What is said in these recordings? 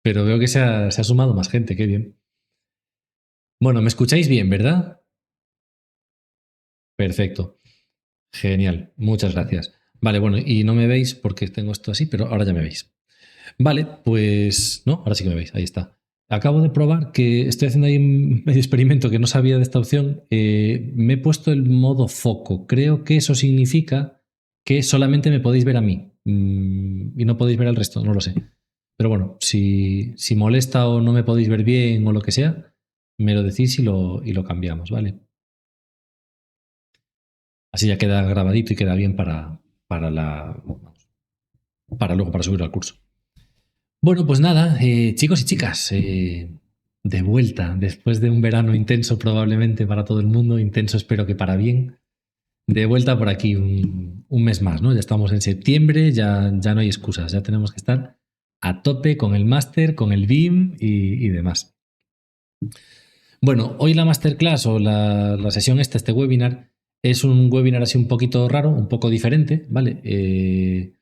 pero veo que se ha sumado más gente, qué bien. Bueno, me escucháis bien, ¿verdad? Perfecto, genial, muchas gracias. Vale, bueno, y no me veis porque tengo esto así, pero ahora ya me veis. Vale, pues no, ahora sí que me veis, ahí está. Acabo de probar que estoy haciendo ahí un medio experimento que no sabía de esta opción. Me he puesto el modo foco. Creo que eso significa que solamente me podéis ver a mí y no podéis ver al resto, no lo sé. Pero bueno, si molesta o no me podéis ver bien o lo que sea, me lo decís y lo cambiamos, ¿vale? Así ya queda grabadito y queda bien para luego, para subirlo al curso. Bueno, pues nada, chicos y chicas, de vuelta, después de un verano intenso probablemente para todo el mundo, intenso espero que para bien, de vuelta por aquí un mes más, ¿no? Ya estamos en septiembre, ya no hay excusas, ya tenemos que estar a tope con el máster, con el BIM y demás. Bueno, hoy la masterclass o la sesión este webinar, es un webinar así un poquito raro, un poco diferente, ¿vale?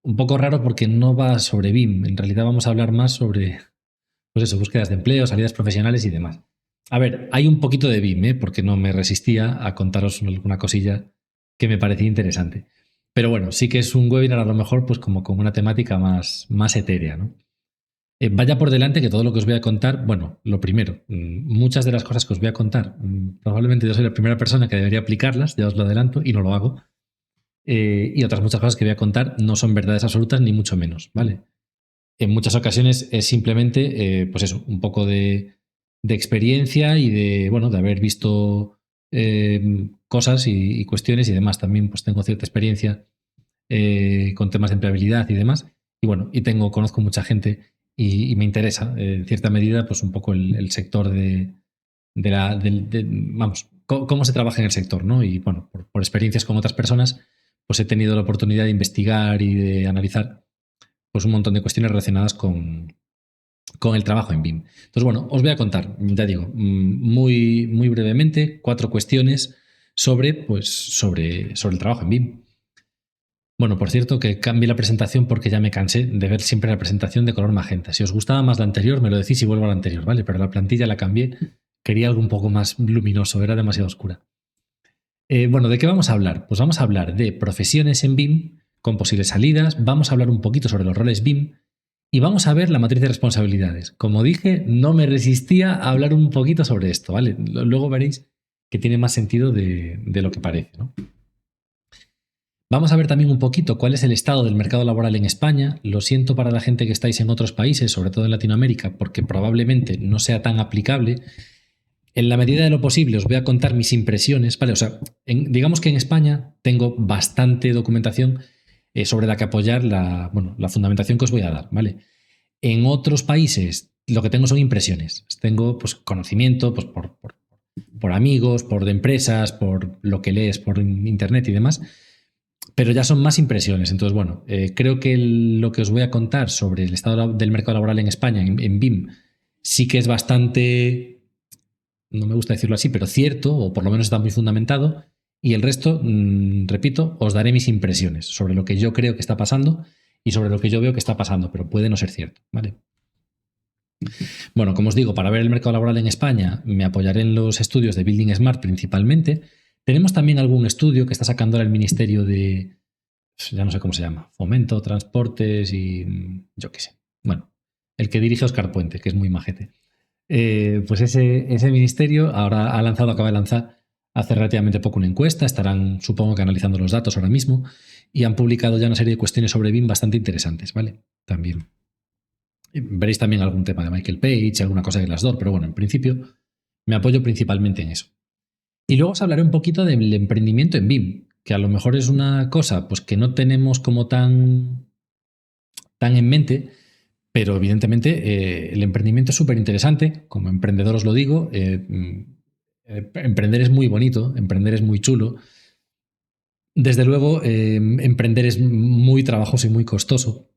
Un poco raro porque no va sobre BIM, en realidad vamos a hablar más sobre pues eso, búsquedas de empleo, salidas profesionales y demás. A ver, hay un poquito de BIM, ¿eh? Porque no me resistía a contaros alguna cosilla que me parecía interesante. Pero bueno, sí que es un webinar a lo mejor pues como con una temática más etérea, ¿no? Vaya por delante que todo lo que os voy a contar, bueno, lo primero, muchas de las cosas que os voy a contar, probablemente yo soy la primera persona que debería aplicarlas, ya os lo adelanto, y no lo hago. Y otras muchas cosas que voy a contar no son verdades absolutas ni mucho menos, ¿vale? En muchas ocasiones es simplemente, pues eso, un poco de experiencia y bueno, de haber visto cosas y cuestiones y demás. También pues tengo cierta experiencia con temas de empleabilidad y demás. Y bueno, conozco mucha gente y me interesa, en cierta medida, pues un poco el sector vamos, cómo se trabaja en el sector, ¿no? Y bueno, por experiencias con otras personas, pues he tenido la oportunidad de investigar y de analizar pues un montón de cuestiones relacionadas con el trabajo en BIM. Entonces, bueno, os voy a contar, ya digo, muy brevemente, 4 cuestiones sobre el trabajo en BIM. Bueno, por cierto, que cambie la presentación porque ya me cansé de ver siempre la presentación de color magenta. Si os gustaba más la anterior, me lo decís y vuelvo a la anterior, ¿vale? Pero la plantilla la cambié. Quería algo un poco más luminoso, era demasiado oscura. Bueno, ¿de qué vamos a hablar? Pues vamos a hablar de profesiones en BIM con posibles salidas, vamos a hablar un poquito sobre los roles BIM y vamos a ver la matriz de responsabilidades. Como dije, no me resistía a hablar un poquito sobre esto, ¿vale? Luego veréis que tiene más sentido de lo que parece, ¿no? Vamos a ver también un poquito cuál es el estado del mercado laboral en España. Lo siento para la gente que estáis en otros países, sobre todo en Latinoamérica, porque probablemente no sea tan aplicable. En la medida de lo posible os voy a contar mis impresiones, ¿vale? O sea, digamos que en España tengo bastante documentación sobre la que apoyar la fundamentación que os voy a dar, ¿vale? En otros países lo que tengo son impresiones. Tengo pues, conocimiento pues, por amigos, por de empresas, por lo que lees por internet y demás, pero ya son más impresiones. Entonces, bueno, creo que lo que os voy a contar sobre el estado del mercado laboral en España, en BIM, sí que es bastante, no me gusta decirlo así, pero cierto, o por lo menos está muy fundamentado. Y el resto, repito, os daré mis impresiones sobre lo que yo creo que está pasando y sobre lo que yo veo que está pasando, pero puede no ser cierto, ¿vale? Bueno, como os digo, para ver el mercado laboral en España me apoyaré en los estudios de Building Smart principalmente. Tenemos también algún estudio que está sacando ahora el Ministerio de, ya no sé cómo se llama, Fomento, Transportes y yo qué sé. Bueno, el que dirige Oscar Puente, que es muy majete. Pues ese ministerio ahora acaba de lanzar hace relativamente poco una encuesta, estarán supongo que analizando los datos ahora mismo y han publicado ya una serie de cuestiones sobre BIM bastante interesantes, ¿vale? También. Veréis también algún tema de Michael Page, alguna cosa de Glassdoor, pero bueno, en principio me apoyo principalmente en eso. Y luego os hablaré un poquito del emprendimiento en BIM, que a lo mejor es una cosa pues, que no tenemos como tan en mente, pero evidentemente el emprendimiento es súper interesante. Como emprendedor os lo digo, emprender es muy bonito, emprender es muy chulo. Desde luego, emprender es muy trabajoso y muy costoso,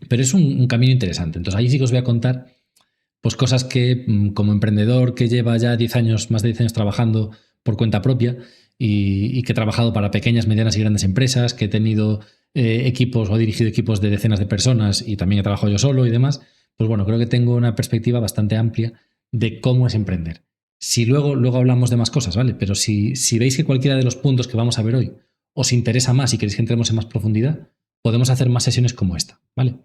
pero es un camino interesante. Entonces ahí sí que os voy a contar pues cosas que como emprendedor que lleva ya 10 años, más de 10 años trabajando por cuenta propia y que he trabajado para pequeñas, medianas y grandes empresas, que he tenido equipos o he dirigido equipos de decenas de personas y también he trabajado yo solo y demás, pues bueno, creo que tengo una perspectiva bastante amplia de cómo es emprender. Si luego hablamos de más cosas, ¿vale? Pero si veis que cualquiera de los puntos que vamos a ver hoy os interesa más y queréis que entremos en más profundidad, podemos hacer más sesiones como esta, ¿vale?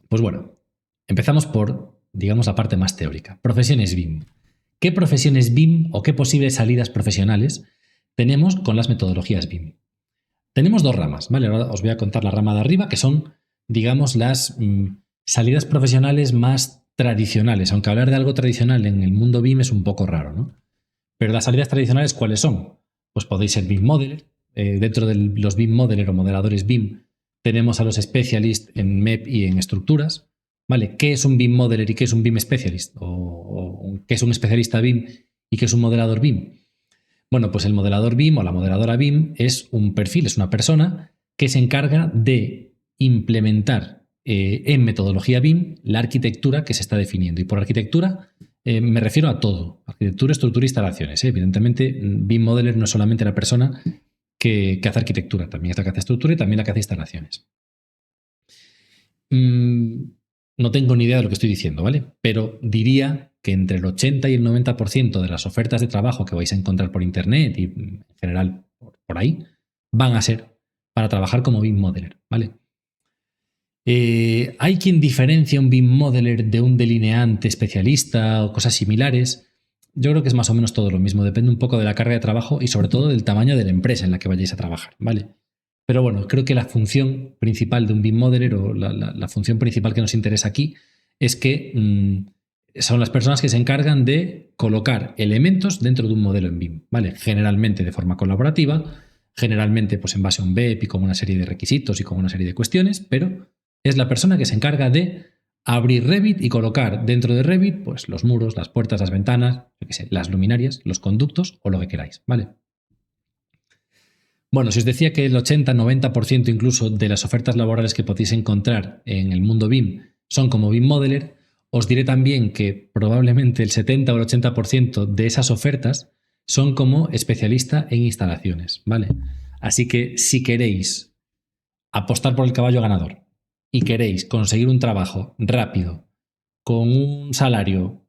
Pues bueno, empezamos por, digamos, la parte más teórica. Profesiones BIM. ¿Qué profesiones BIM o qué posibles salidas profesionales tenemos con las metodologías BIM? Tenemos dos ramas, ¿vale? Ahora os voy a contar la rama de arriba, que son, digamos, las salidas profesionales más tradicionales, aunque hablar de algo tradicional en el mundo BIM es un poco raro, ¿no? Pero las salidas tradicionales, ¿cuáles son? Pues podéis ser BIM Modeler. Dentro de los BIM Modeler o modeladores BIM tenemos a los Specialists en MEP y en estructuras, ¿vale? ¿Qué es un BIM Modeler y qué es un BIM Specialist? O qué es un especialista BIM y qué es un modelador BIM. Bueno, pues el modelador BIM o la modeladora BIM es un perfil, es una persona que se encarga de implementar en metodología BIM la arquitectura que se está definiendo. Y por arquitectura me refiero a todo, arquitectura, estructura e instalaciones. Evidentemente, BIM Modeler no es solamente la persona que hace arquitectura, también es la que hace estructura y también la que hace instalaciones. No tengo ni idea de lo que estoy diciendo, ¿vale? Pero diría que entre el 80 y el 90% de las ofertas de trabajo que vais a encontrar por internet y en general por ahí van a ser para trabajar como BIM Modeler, ¿vale? Hay quien diferencia un BIM Modeler de un delineante especialista o cosas similares. Yo creo que es más o menos todo lo mismo, depende un poco de la carga de trabajo y sobre todo del tamaño de la empresa en la que vayáis a trabajar, ¿vale? Pero bueno, creo que la función principal de un BIM Modeler o la función principal que nos interesa aquí es que son las personas que se encargan de colocar elementos dentro de un modelo en BIM, ¿vale? Generalmente de forma colaborativa, generalmente pues en base a un BEP y con una serie de requisitos y con una serie de cuestiones, pero es la persona que se encarga de abrir Revit y colocar dentro de Revit pues los muros, las puertas, las ventanas, yo qué sé, las luminarias, los conductos o lo que queráis, ¿vale? Bueno, si os decía que el 80-90% incluso de las ofertas laborales que podéis encontrar en el mundo BIM son como BIM Modeler, os diré también que probablemente el 70 o el 80% de esas ofertas son como especialista en instalaciones, ¿vale? Así que si queréis apostar por el caballo ganador y queréis conseguir un trabajo rápido, con un salario,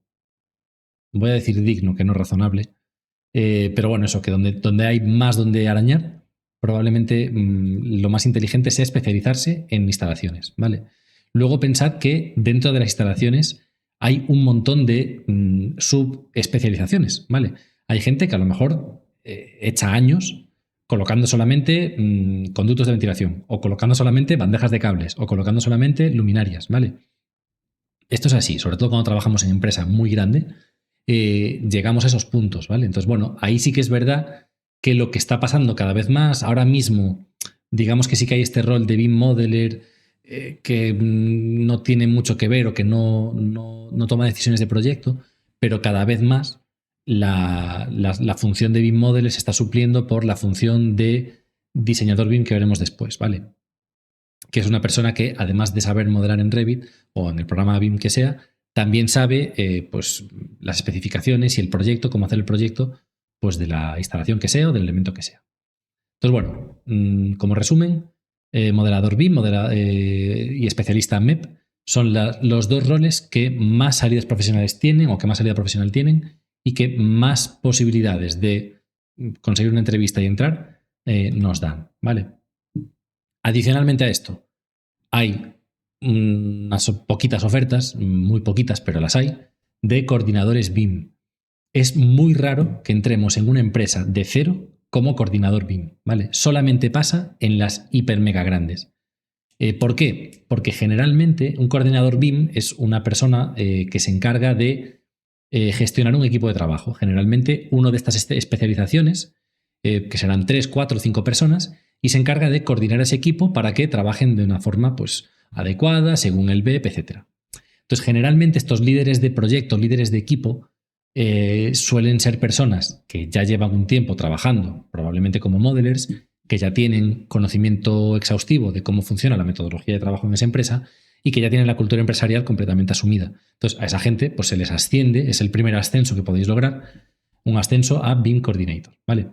voy a decir digno, que no razonable, pero bueno, eso, que donde hay más donde arañar, probablemente lo más inteligente sea especializarse en instalaciones, ¿vale? Luego pensad que dentro de las instalaciones hay un montón de subespecializaciones, ¿vale? Hay gente que a lo mejor echa años colocando solamente conductos de ventilación, o colocando solamente bandejas de cables, o colocando solamente luminarias, ¿vale? Esto es así, sobre todo cuando trabajamos en empresa muy grande, llegamos a esos puntos, ¿vale? Entonces, bueno, ahí sí que es verdad que lo que está pasando cada vez más, ahora mismo, digamos que sí que hay este rol de BIM Modeler que no tiene mucho que ver o que no toma decisiones de proyecto, pero cada vez más la función de BIM Modeler se está supliendo por la función de diseñador BIM que veremos después, ¿vale? Que es una persona que, además de saber modelar en Revit o en el programa BIM que sea, también sabe pues, las especificaciones y el proyecto, cómo hacer el proyecto pues, de la instalación que sea o del elemento que sea. Entonces, bueno, como resumen, modelador BIM y especialista en MEP son los dos roles que más salidas profesionales tienen o que más salida profesional tienen y que más posibilidades de conseguir una entrevista y entrar nos dan, ¿vale? Adicionalmente a esto, hay unas poquitas ofertas, muy poquitas, pero las hay, de coordinadores BIM. Es muy raro que entremos en una empresa de cero como coordinador BIM, ¿vale? Solamente pasa en las hiper mega grandes. ¿Por qué? Porque generalmente un coordinador BIM es una persona que se encarga de gestionar un equipo de trabajo. Generalmente uno de estas especializaciones, que serán 3, 4, 5 personas, y se encarga de coordinar ese equipo para que trabajen de una forma pues, adecuada, según el BEP, etc. Entonces, generalmente estos líderes de proyecto, líderes de equipo, suelen ser personas que ya llevan un tiempo trabajando, probablemente como modelers, que ya tienen conocimiento exhaustivo de cómo funciona la metodología de trabajo en esa empresa y que ya tienen la cultura empresarial completamente asumida. Entonces, a esa gente pues, se les asciende, es el primer ascenso que podéis lograr, un ascenso a BIM Coordinator, ¿vale?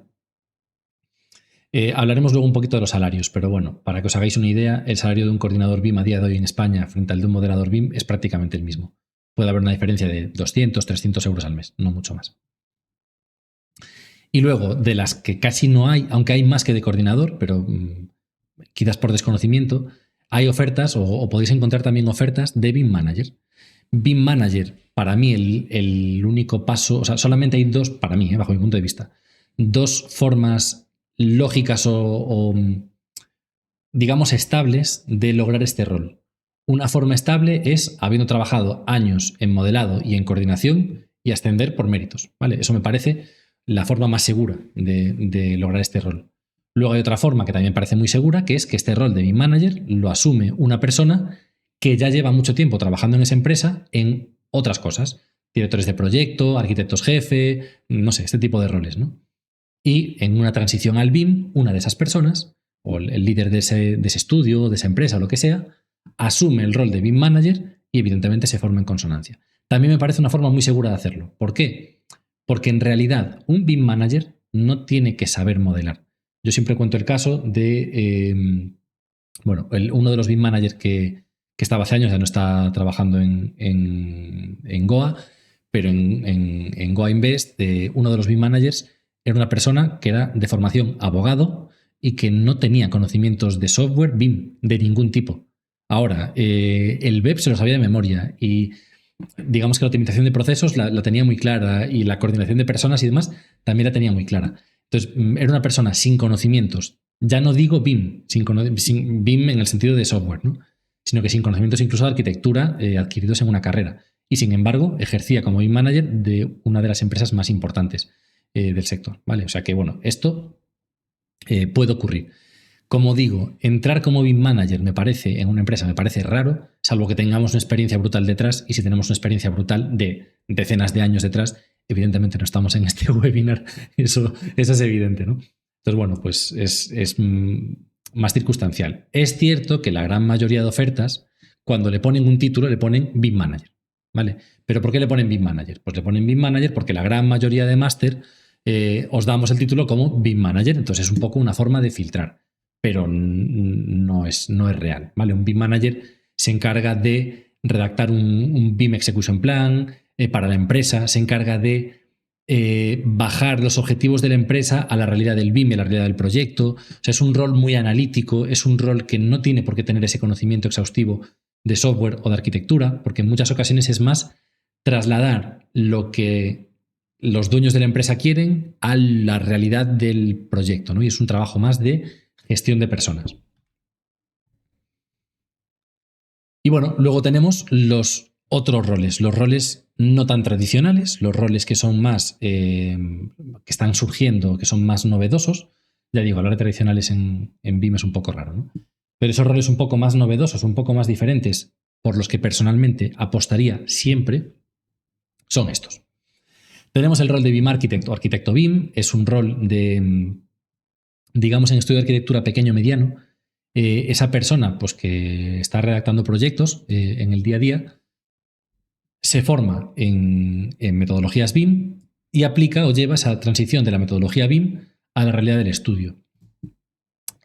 Hablaremos luego un poquito de los salarios, pero bueno, para que os hagáis una idea, el salario de un coordinador BIM a día de hoy en España frente al de un moderador BIM es prácticamente el mismo. Puede haber una diferencia de 200, 300 euros al mes, no mucho más. Y luego, de las que casi no hay, aunque hay más que de coordinador, pero quizás por desconocimiento, hay ofertas o podéis encontrar también ofertas de BIM Manager. BIM Manager, para mí, el único paso, o sea, solamente hay dos, para mí, bajo mi punto de vista, dos formas lógicas o digamos, estables de lograr este rol. Una forma estable es habiendo trabajado años en modelado y en coordinación y ascender por méritos. ¿Vale? Eso me parece la forma más segura de lograr este rol. Luego hay otra forma que también parece muy segura, que es que este rol de BIM Manager lo asume una persona que ya lleva mucho tiempo trabajando en esa empresa en otras cosas. Directores de proyecto, arquitectos jefe, no sé, este tipo de roles, ¿no? Y en una transición al BIM, una de esas personas, o el líder de ese estudio, de esa empresa o lo que sea, asume el rol de BIM Manager y evidentemente se forma en consonancia. También me parece una forma muy segura de hacerlo. ¿Por qué? Porque en realidad un BIM Manager no tiene que saber modelar. Yo siempre cuento el caso de, uno de los BIM Managers que estaba hace años, ya no está trabajando en Goa, pero en Goa Invest, uno de los BIM Managers era una persona que era de formación abogado y que no tenía conocimientos de software BIM de ningún tipo. Ahora, el BEP se lo sabía de memoria y digamos que la optimización de procesos la tenía muy clara y la coordinación de personas y demás también la tenía muy clara. Entonces, era una persona sin conocimientos. Ya no digo BIM, sin BIM en el sentido de software, ¿no? Sino que sin conocimientos incluso de arquitectura adquiridos en una carrera. Y sin embargo, ejercía como BIM manager de una de las empresas más importantes del sector. ¿Vale? O sea que, bueno, esto puede ocurrir. Como digo, entrar como BIM manager me parece en una empresa me parece raro, salvo que tengamos una experiencia brutal detrás, y si tenemos una experiencia brutal de decenas de años detrás, evidentemente no estamos en este webinar, eso es evidente, ¿no? Entonces, bueno, pues es más circunstancial. Es cierto que la gran mayoría de ofertas, cuando le ponen un título, le ponen BIM manager, ¿vale? ¿Pero por qué le ponen BIM manager? Pues le ponen BIM manager porque la gran mayoría de máster os damos el título como BIM manager, entonces es un poco una forma de filtrar, pero no es real, ¿vale? Un BIM manager se encarga de redactar un BIM execution plan para la empresa, se encarga de bajar los objetivos de la empresa a la realidad del BIM y a la realidad del proyecto. O sea, es un rol muy analítico, es un rol que no tiene por qué tener ese conocimiento exhaustivo de software o de arquitectura, porque en muchas ocasiones es más trasladar lo que los dueños de la empresa quieren a la realidad del proyecto, ¿no? Y es un trabajo más de gestión de personas. Y bueno, luego tenemos los otros roles, los roles no tan tradicionales, los roles que son más, que están surgiendo, que son más novedosos. Ya digo, hablar de tradicionales en BIM es un poco raro, ¿no? Pero esos roles un poco más novedosos, un poco más diferentes, por los que personalmente apostaría siempre, son estos. Tenemos el rol de BIM Architect o arquitecto BIM, es un rol de, digamos, en estudio de arquitectura pequeño-mediano. Esa persona pues, que está redactando proyectos en el día a día se forma en metodologías BIM y aplica o lleva esa transición de la metodología BIM a la realidad del estudio.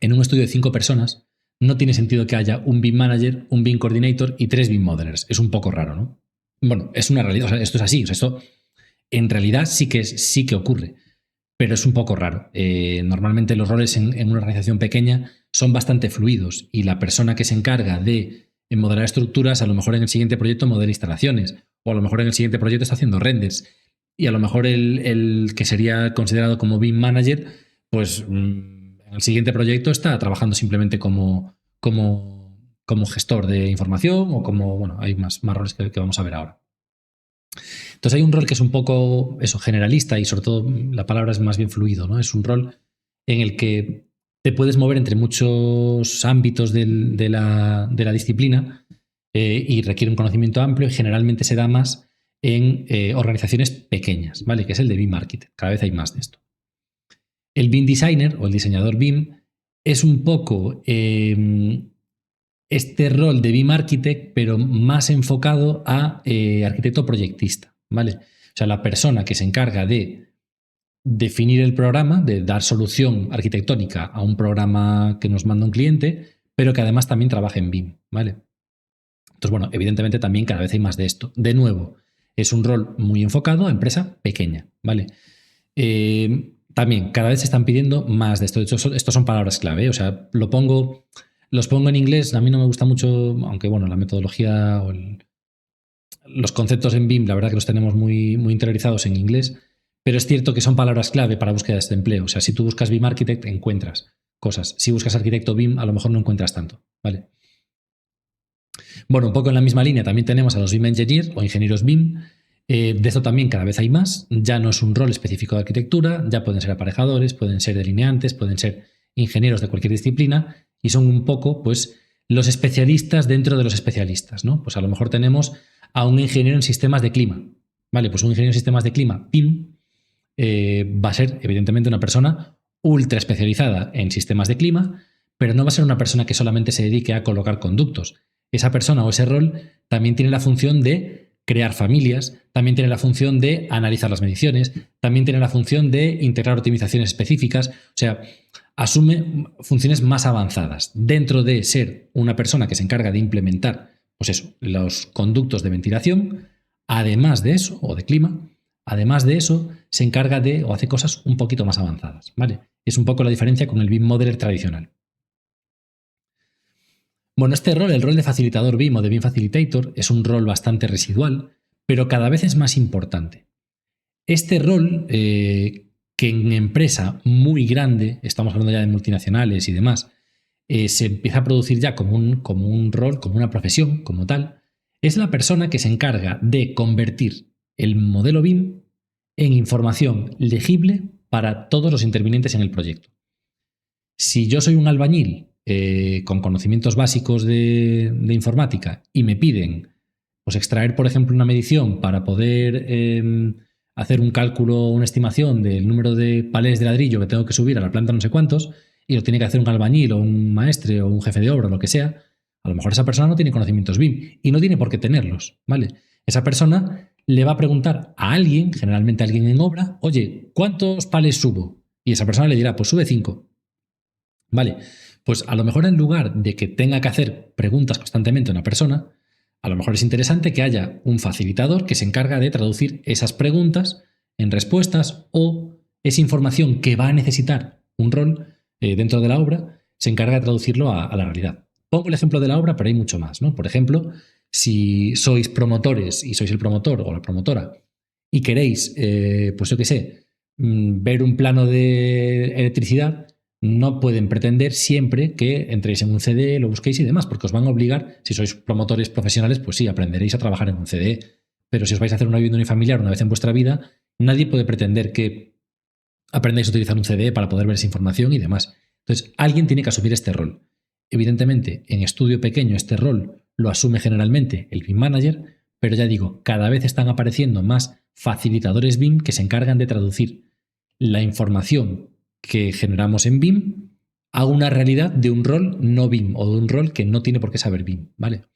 En un estudio de 5 personas no tiene sentido que haya un BIM manager, un BIM coordinator y 3 BIM modelers. Es un poco raro, ¿no? Bueno, es una realidad, o sea, esto es así, o sea, esto en realidad sí que ocurre, pero es un poco raro. Normalmente los roles en una organización pequeña son bastante fluidos y la persona que se encarga de modelar estructuras, a lo mejor en el siguiente proyecto modela instalaciones, o a lo mejor en el siguiente proyecto está haciendo renders, y a lo mejor el que sería considerado como BIM manager, pues en el siguiente proyecto está trabajando simplemente como gestor de información o como, bueno, hay más roles que vamos a ver ahora. Entonces hay un rol que es un poco eso, generalista y sobre todo la palabra es más bien fluido, ¿no? Es un rol en el que te puedes mover entre muchos ámbitos de la disciplina y requiere un conocimiento amplio y generalmente se da más en organizaciones pequeñas, ¿vale? Que es el de BIM Architect. Cada vez hay más de esto. El BIM Designer o el diseñador BIM es un poco este rol de BIM Architect, pero más enfocado a arquitecto proyectista, ¿vale? O sea, la persona que se encarga de definir el programa, de dar solución arquitectónica a un programa que nos manda un cliente, pero que además también trabaje en BIM, ¿vale? Entonces, bueno, evidentemente también cada vez hay más de esto. De nuevo, es un rol muy enfocado a empresa pequeña, ¿vale? También cada vez se están pidiendo más de esto. De hecho, estos son palabras clave, ¿eh? O sea, los pongo en inglés. A mí no me gusta mucho, aunque bueno, la metodología o los conceptos en BIM, la verdad que los tenemos muy, muy interiorizados en inglés, pero es cierto que son palabras clave para búsqueda de este empleo. O sea, si tú buscas BIM Architect, encuentras cosas. Si buscas arquitecto BIM, a lo mejor no encuentras tanto, ¿vale? Bueno, un poco en la misma línea también tenemos a los BIM Engineers o ingenieros BIM. De esto también cada vez hay más. Ya no es un rol específico de arquitectura, ya pueden ser aparejadores, pueden ser delineantes, pueden ser ingenieros de cualquier disciplina y son un poco, pues, los especialistas dentro de los especialistas, ¿no? Pues a lo mejor tenemos a un ingeniero en sistemas de clima. Vale, pues un ingeniero en sistemas de clima, BIM, va a ser evidentemente una persona ultra especializada en sistemas de clima, pero no va a ser una persona que solamente se dedique a colocar conductos. Esa persona o ese rol también tiene la función de crear familias, también tiene la función de analizar las mediciones, también tiene la función de integrar optimizaciones específicas, o sea, asume funciones más avanzadas dentro de ser una persona que se encarga de implementar, pues eso, los conductos de ventilación, además de eso, o de clima, además de eso, se encarga de o hace cosas un poquito más avanzadas, ¿vale? Es un poco la diferencia con el BIM Modeler tradicional. Bueno, este rol, el rol de facilitador BIM o de BIM Facilitator, es un rol bastante residual, pero cada vez es más importante. Este rol, que en empresa muy grande, estamos hablando ya de multinacionales y demás, se empieza a producir ya como un rol, como una profesión, como tal, es la persona que se encarga de convertir el modelo BIM en información legible para todos los intervinientes en el proyecto. Si yo soy un albañil con conocimientos básicos de informática y me piden pues, extraer, por ejemplo, una medición para poder hacer un cálculo, una estimación del número de palés de ladrillo que tengo que subir a la planta no sé cuántos, y lo tiene que hacer un albañil o un maestre o un jefe de obra o lo que sea, a lo mejor esa persona no tiene conocimientos BIM y no tiene por qué tenerlos, ¿vale? Esa persona le va a preguntar a alguien, generalmente a alguien en obra, oye, ¿cuántos palés subo? Y esa persona le dirá, pues sube 5. Vale, pues a lo mejor en lugar de que tenga que hacer preguntas constantemente a una persona, a lo mejor es interesante que haya un facilitador que se encarga de traducir esas preguntas en respuestas o esa información que va a necesitar un rol dentro de la obra, se encarga de traducirlo a la realidad. Pongo el ejemplo de la obra, pero hay mucho más, ¿no? Por ejemplo, si sois promotores y sois el promotor o la promotora y queréis, pues yo qué sé, ver un plano de electricidad, no pueden pretender siempre que entréis en un CDE, lo busquéis y demás, porque os van a obligar, si sois promotores profesionales, pues sí, aprenderéis a trabajar en un CDE. Pero si os vais a hacer una vivienda unifamiliar una vez en vuestra vida, nadie puede pretender que aprendáis a utilizar un CDE para poder ver esa información y demás. Entonces, alguien tiene que asumir este rol. Evidentemente, en estudio pequeño este rol lo asume generalmente el BIM Manager, pero ya digo, cada vez están apareciendo más facilitadores BIM que se encargan de traducir la información que generamos en BIM a una realidad de un rol no BIM o de un rol que no tiene por qué saber BIM, ¿vale?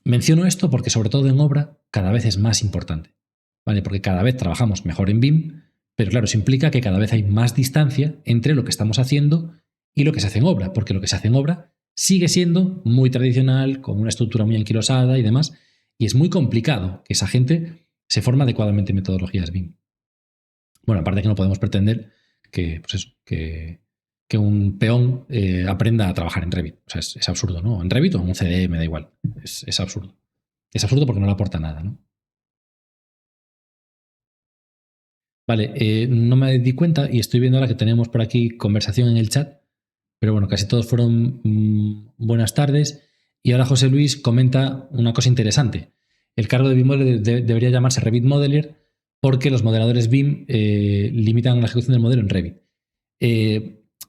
Menciono esto porque sobre todo en obra cada vez es más importante, ¿vale? Porque cada vez trabajamos mejor en BIM, pero claro, eso implica que cada vez hay más distancia entre lo que estamos haciendo y lo que se hace en obra, porque lo que se hace en obra sigue siendo muy tradicional, con una estructura muy anquilosada y demás, y es muy complicado que esa gente se forme adecuadamente en metodologías BIM. Bueno, aparte que no podemos pretender que, pues eso, que un peón aprenda a trabajar en Revit. O sea, es absurdo, ¿no? En Revit o en un CDE me da igual. Es absurdo. Es absurdo porque no le aporta nada, ¿no? Vale, no me di cuenta y estoy viendo ahora que tenemos por aquí conversación en el chat, pero bueno, casi todos fueron buenas tardes. Y ahora José Luis comenta una cosa interesante. El cargo de BIM Modeler debería llamarse Revit Modeler porque los modeladores BIM limitan la ejecución del modelo en Revit.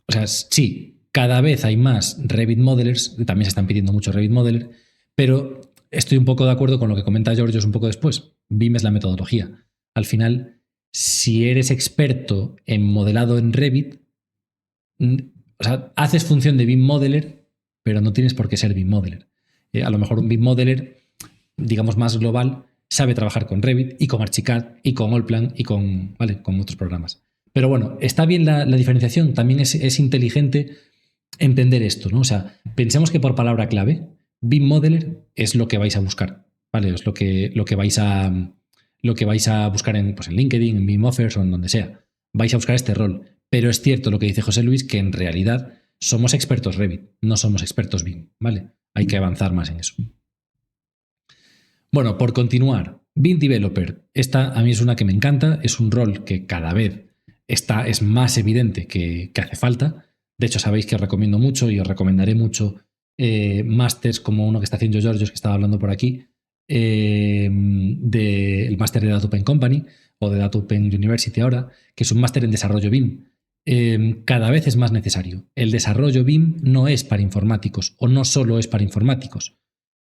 O sea, sí, cada vez hay más Revit Modelers, también se están pidiendo mucho Revit Modeler, pero estoy un poco de acuerdo con lo que comenta Giorgio un poco después. BIM es la metodología. Al final, si eres experto en modelado en Revit, o sea, haces función de BIM Modeler, pero no tienes por qué ser BIM Modeler. A lo mejor un BIM Modeler, digamos más global, sabe trabajar con Revit y con Archicad y con Allplan y con otros programas. Pero bueno, está bien la diferenciación, también es inteligente entender esto, ¿no? O sea, pensemos que por palabra clave, BIM Modeler es lo que vais a buscar, ¿vale? Es lo que vais a buscar en LinkedIn, en BIM Offers o en donde sea. Vais a buscar este rol. Pero es cierto lo que dice José Luis, que en realidad somos expertos Revit, no somos expertos BIM, ¿vale? Hay que avanzar más en eso. Bueno, por continuar, BIM Developer. Esta a mí es una que me encanta, es un rol que cada vez es más evidente que hace falta. De hecho, sabéis que os recomiendo mucho y os recomendaré mucho másters como uno que está haciendo Georgios, que estaba hablando por aquí, del máster de Data Open Company o de Data Open University ahora, que es un máster en desarrollo BIM. Cada vez es más necesario. El desarrollo BIM no es para informáticos o no solo es para informáticos.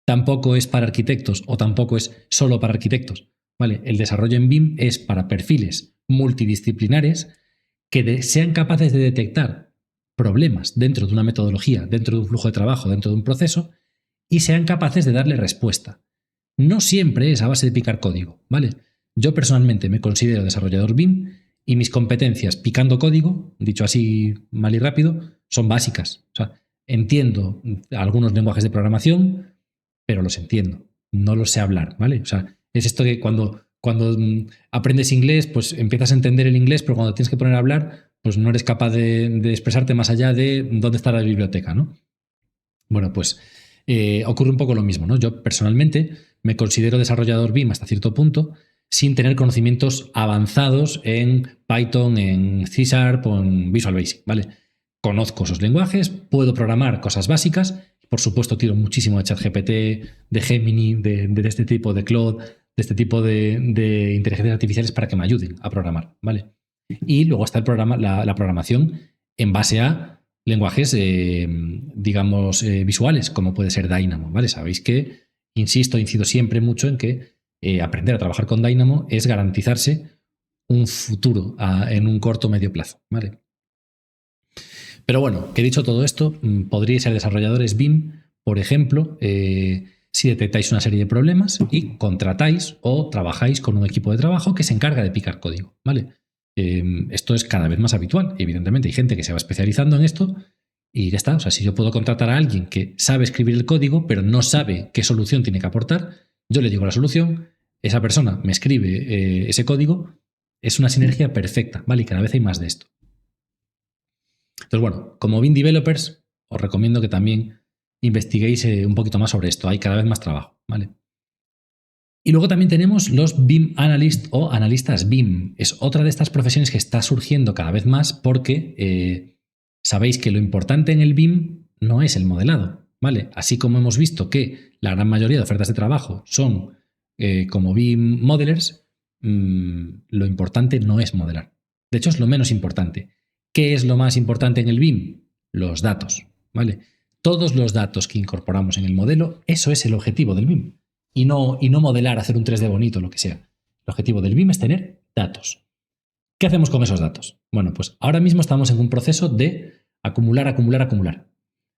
Tampoco es para arquitectos o tampoco es solo para arquitectos. ¿Vale? El desarrollo en BIM es para perfiles multidisciplinares que sean capaces de detectar problemas dentro de una metodología, dentro de un flujo de trabajo, dentro de un proceso y sean capaces de darle respuesta. No siempre es a base de picar código, ¿vale? Yo personalmente me considero desarrollador BIM y mis competencias picando código, dicho así mal y rápido, son básicas. O sea, entiendo algunos lenguajes de programación, pero los entiendo, no los sé hablar, ¿vale? O sea, es esto que cuando aprendes inglés, pues empiezas a entender el inglés, pero cuando tienes que poner a hablar, pues no eres capaz de expresarte más allá de dónde está la biblioteca, ¿no? Bueno, pues ocurre un poco lo mismo, ¿no? Yo personalmente me considero desarrollador BIM hasta cierto punto, sin tener conocimientos avanzados en Python, en C# o en Visual Basic, ¿vale? Conozco esos lenguajes, puedo programar cosas básicas, por supuesto tiro muchísimo de ChatGPT, de Gemini, de este tipo de Claude, de este tipo de inteligencias artificiales para que me ayuden a programar, ¿vale? Y luego está la programación en base a lenguajes, visuales, como puede ser Dynamo, ¿vale? Sabéis que, incido siempre mucho en que aprender a trabajar con Dynamo es garantizarse un futuro en un corto o medio plazo, ¿vale? Pero bueno, que dicho todo esto, podríais ser desarrolladores BIM, por ejemplo, si detectáis una serie de problemas y contratáis o trabajáis con un equipo de trabajo que se encarga de picar código, ¿vale? Esto es cada vez más habitual. Evidentemente hay gente que se va especializando en esto y ya está. O sea, si yo puedo contratar a alguien que sabe escribir el código, pero no sabe qué solución tiene que aportar, yo le digo la solución, esa persona me escribe ese código, es una sinergia perfecta, ¿vale? Y cada vez hay más de esto. Entonces, bueno, como BIM Developers, os recomiendo que también investiguéis un poquito más sobre esto. Hay cada vez más trabajo, ¿vale? Y luego también tenemos los BIM Analyst o analistas BIM. Es otra de estas profesiones que está surgiendo cada vez más porque sabéis que lo importante en el BIM no es el modelado, ¿vale? Así como hemos visto que la gran mayoría de ofertas de trabajo son como BIM Modelers, lo importante no es modelar. De hecho, es lo menos importante. ¿Qué es lo más importante en el BIM? Los datos, ¿vale? Todos los datos que incorporamos en el modelo, eso es el objetivo del BIM. Y no modelar, hacer un 3D bonito, lo que sea. El objetivo del BIM es tener datos. ¿Qué hacemos con esos datos? Bueno, pues ahora mismo estamos en un proceso de acumular.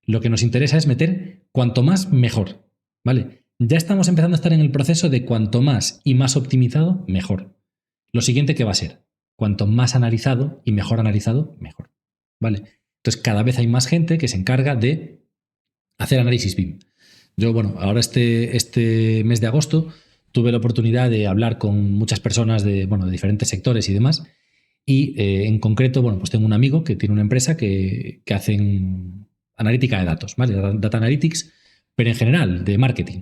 Lo que nos interesa es meter cuanto más, mejor, ¿vale? Ya estamos empezando a estar en el proceso de cuanto más y más optimizado, mejor. Lo siguiente que va a ser, cuanto más analizado y mejor analizado, mejor, ¿vale? Entonces cada vez hay más gente que se encarga de hacer análisis BIM. Yo, bueno, ahora este mes de agosto tuve la oportunidad de hablar con muchas personas de diferentes sectores y demás. Y en concreto, bueno, pues tengo un amigo que tiene una empresa que hacen analítica de datos, ¿vale? Data Analytics, pero en general, de marketing.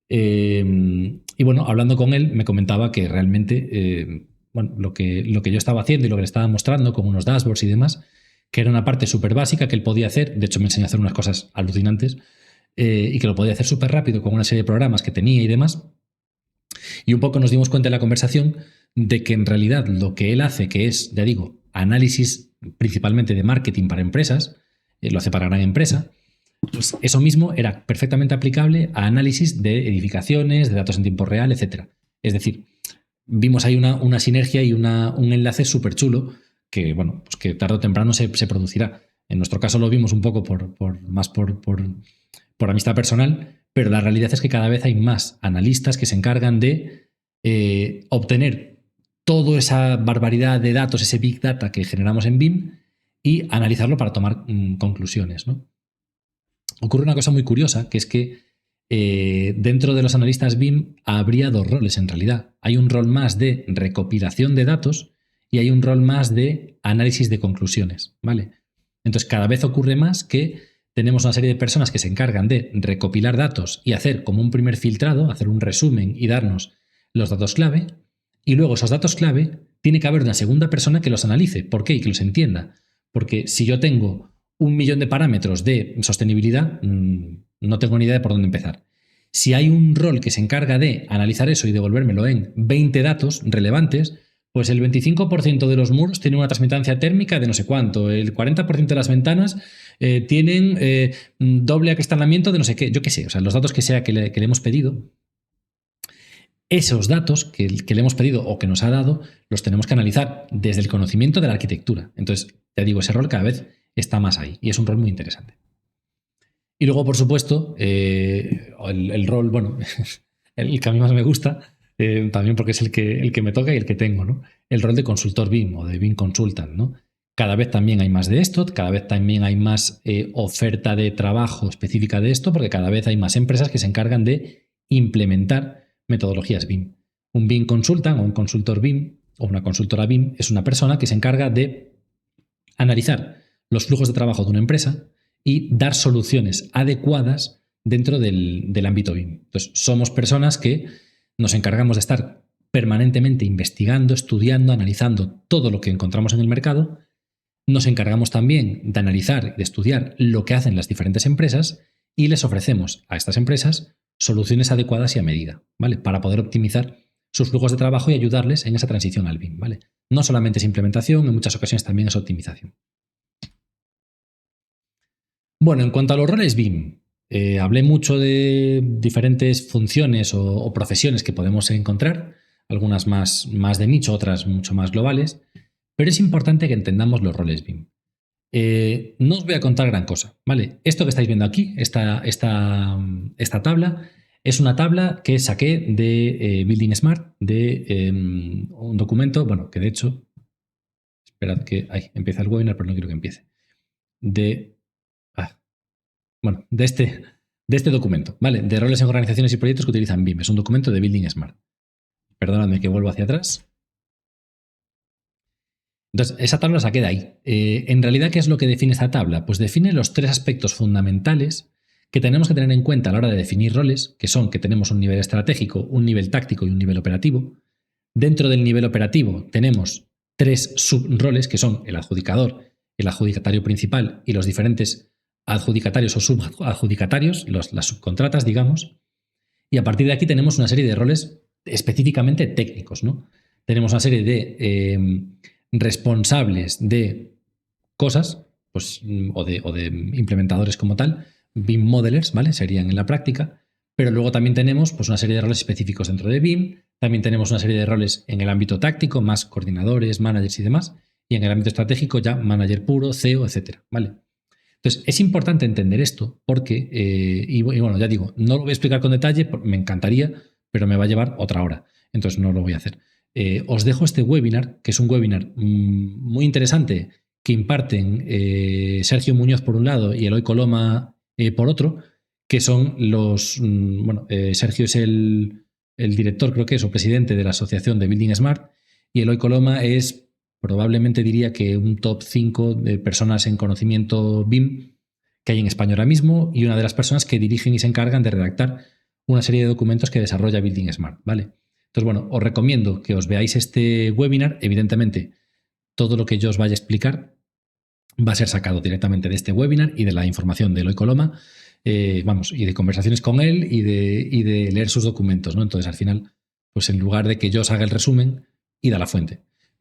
Y bueno, hablando con él, me comentaba que realmente, lo que yo estaba haciendo y lo que le estaba mostrando con unos dashboards y demás, que era una parte súper básica que él podía hacer. De hecho, me enseñó a hacer unas cosas alucinantes. Y que lo podía hacer súper rápido con una serie de programas que tenía y demás. Y un poco nos dimos cuenta en la conversación de que en realidad lo que él hace, que es, ya digo, análisis principalmente de marketing para empresas, lo hace para gran empresa, pues eso mismo era perfectamente aplicable a análisis de edificaciones, de datos en tiempo real, etc. Es decir, vimos ahí una sinergia y un enlace súper chulo que, bueno, pues que tarde o temprano se producirá. En nuestro caso lo vimos un poco más por amistad personal, pero la realidad es que cada vez hay más analistas que se encargan de obtener toda esa barbaridad de datos, ese big data que generamos en BIM y analizarlo para tomar conclusiones, ¿no? Ocurre una cosa muy curiosa, que es que dentro de los analistas BIM habría dos roles en realidad. Hay un rol más de recopilación de datos y hay un rol más de análisis de conclusiones, ¿vale? Entonces cada vez ocurre más que tenemos una serie de personas que se encargan de recopilar datos y hacer como un primer filtrado, hacer un resumen y darnos los datos clave, y luego esos datos clave tiene que haber una segunda persona que los analice. ¿Por qué? Y que los entienda. Porque si yo tengo 1.000.000 de parámetros de sostenibilidad, no tengo ni idea de por dónde empezar. Si hay un rol que se encarga de analizar eso y devolvérmelo en 20 datos relevantes, pues el 25% de los muros tiene una transmitancia térmica de no sé cuánto, el 40% de las ventanas tienen doble acristalamiento de no sé qué, yo qué sé, o sea, los datos que sea que le hemos pedido, esos datos que le hemos pedido o que nos ha dado, los tenemos que analizar desde el conocimiento de la arquitectura. Entonces, te digo, ese rol cada vez está más ahí y es un rol muy interesante. Y luego, por supuesto, el rol, bueno, el que a mí más me gusta, también porque es el que me toca y el que tengo, ¿no? El rol de consultor BIM o de BIM Consultant, ¿no? Cada vez también hay más de esto, cada vez también hay más oferta de trabajo específica de esto, porque cada vez hay más empresas que se encargan de implementar metodologías BIM. Un BIM Consultant o un consultor BIM o una consultora BIM es una persona que se encarga de analizar los flujos de trabajo de una empresa y dar soluciones adecuadas dentro del ámbito BIM. Entonces, somos personas que nos encargamos de estar permanentemente investigando, estudiando, analizando todo lo que encontramos en el mercado. Nos encargamos también de analizar, de estudiar lo que hacen las diferentes empresas y les ofrecemos a estas empresas soluciones adecuadas y a medida, ¿vale? Para poder optimizar sus flujos de trabajo y ayudarles en esa transición al BIM, ¿vale? No solamente es implementación, en muchas ocasiones también es optimización. Bueno, en cuanto a los roles BIM, hablé mucho de diferentes funciones o profesiones que podemos encontrar, algunas más de nicho, otras mucho más globales, pero es importante que entendamos los roles BIM. No os voy a contar gran cosa, ¿vale? Esto que estáis viendo aquí, esta tabla, es una tabla que saqué de Building Smart, de un documento, bueno, que de hecho, esperad que empieza el webinar, pero no quiero que empiece, de este documento, ¿vale? De roles en organizaciones y proyectos que utilizan BIM. Es un documento de Building Smart. Perdóname que vuelvo hacia atrás. Entonces, esa tabla se queda ahí. En realidad, ¿qué es lo que define esta tabla? Pues define los tres aspectos fundamentales que tenemos que tener en cuenta a la hora de definir roles, que son que tenemos un nivel estratégico, un nivel táctico y un nivel operativo. Dentro del nivel operativo tenemos tres subroles, que son el adjudicador, el adjudicatario principal y los diferentes adjudicatarios o subadjudicatarios, las subcontratas, digamos. Y a partir de aquí tenemos una serie de roles específicamente técnicos, ¿no? Tenemos una serie de responsables de cosas, pues, o de implementadores como tal, BIM modelers, ¿vale? Serían en la práctica, pero luego también tenemos pues, una serie de roles específicos dentro de BIM, también tenemos una serie de roles en el ámbito táctico, más coordinadores, managers y demás, y en el ámbito estratégico ya manager puro, CEO, etcétera, ¿vale? Entonces, es importante entender esto porque, y bueno, ya digo, no lo voy a explicar con detalle, me encantaría, pero me va a llevar otra hora, entonces no lo voy a hacer. Os dejo este webinar, que es un webinar muy interesante que imparten Sergio Muñoz por un lado y Eloy Coloma por otro, que son los... Sergio es el director, creo que es, o presidente de la Asociación de Building Smart, y Eloy Coloma es, probablemente diría que un top 5 de personas en conocimiento BIM que hay en España ahora mismo, y una de las personas que dirigen y se encargan de redactar una serie de documentos que desarrolla Building Smart, ¿vale? Entonces, bueno, os recomiendo que os veáis este webinar. Evidentemente, todo lo que yo os vaya a explicar va a ser sacado directamente de este webinar y de la información de Eloy Coloma, y de conversaciones con él y de leer sus documentos, ¿no? Entonces, al final, pues en lugar de que yo os haga el resumen, id a la fuente.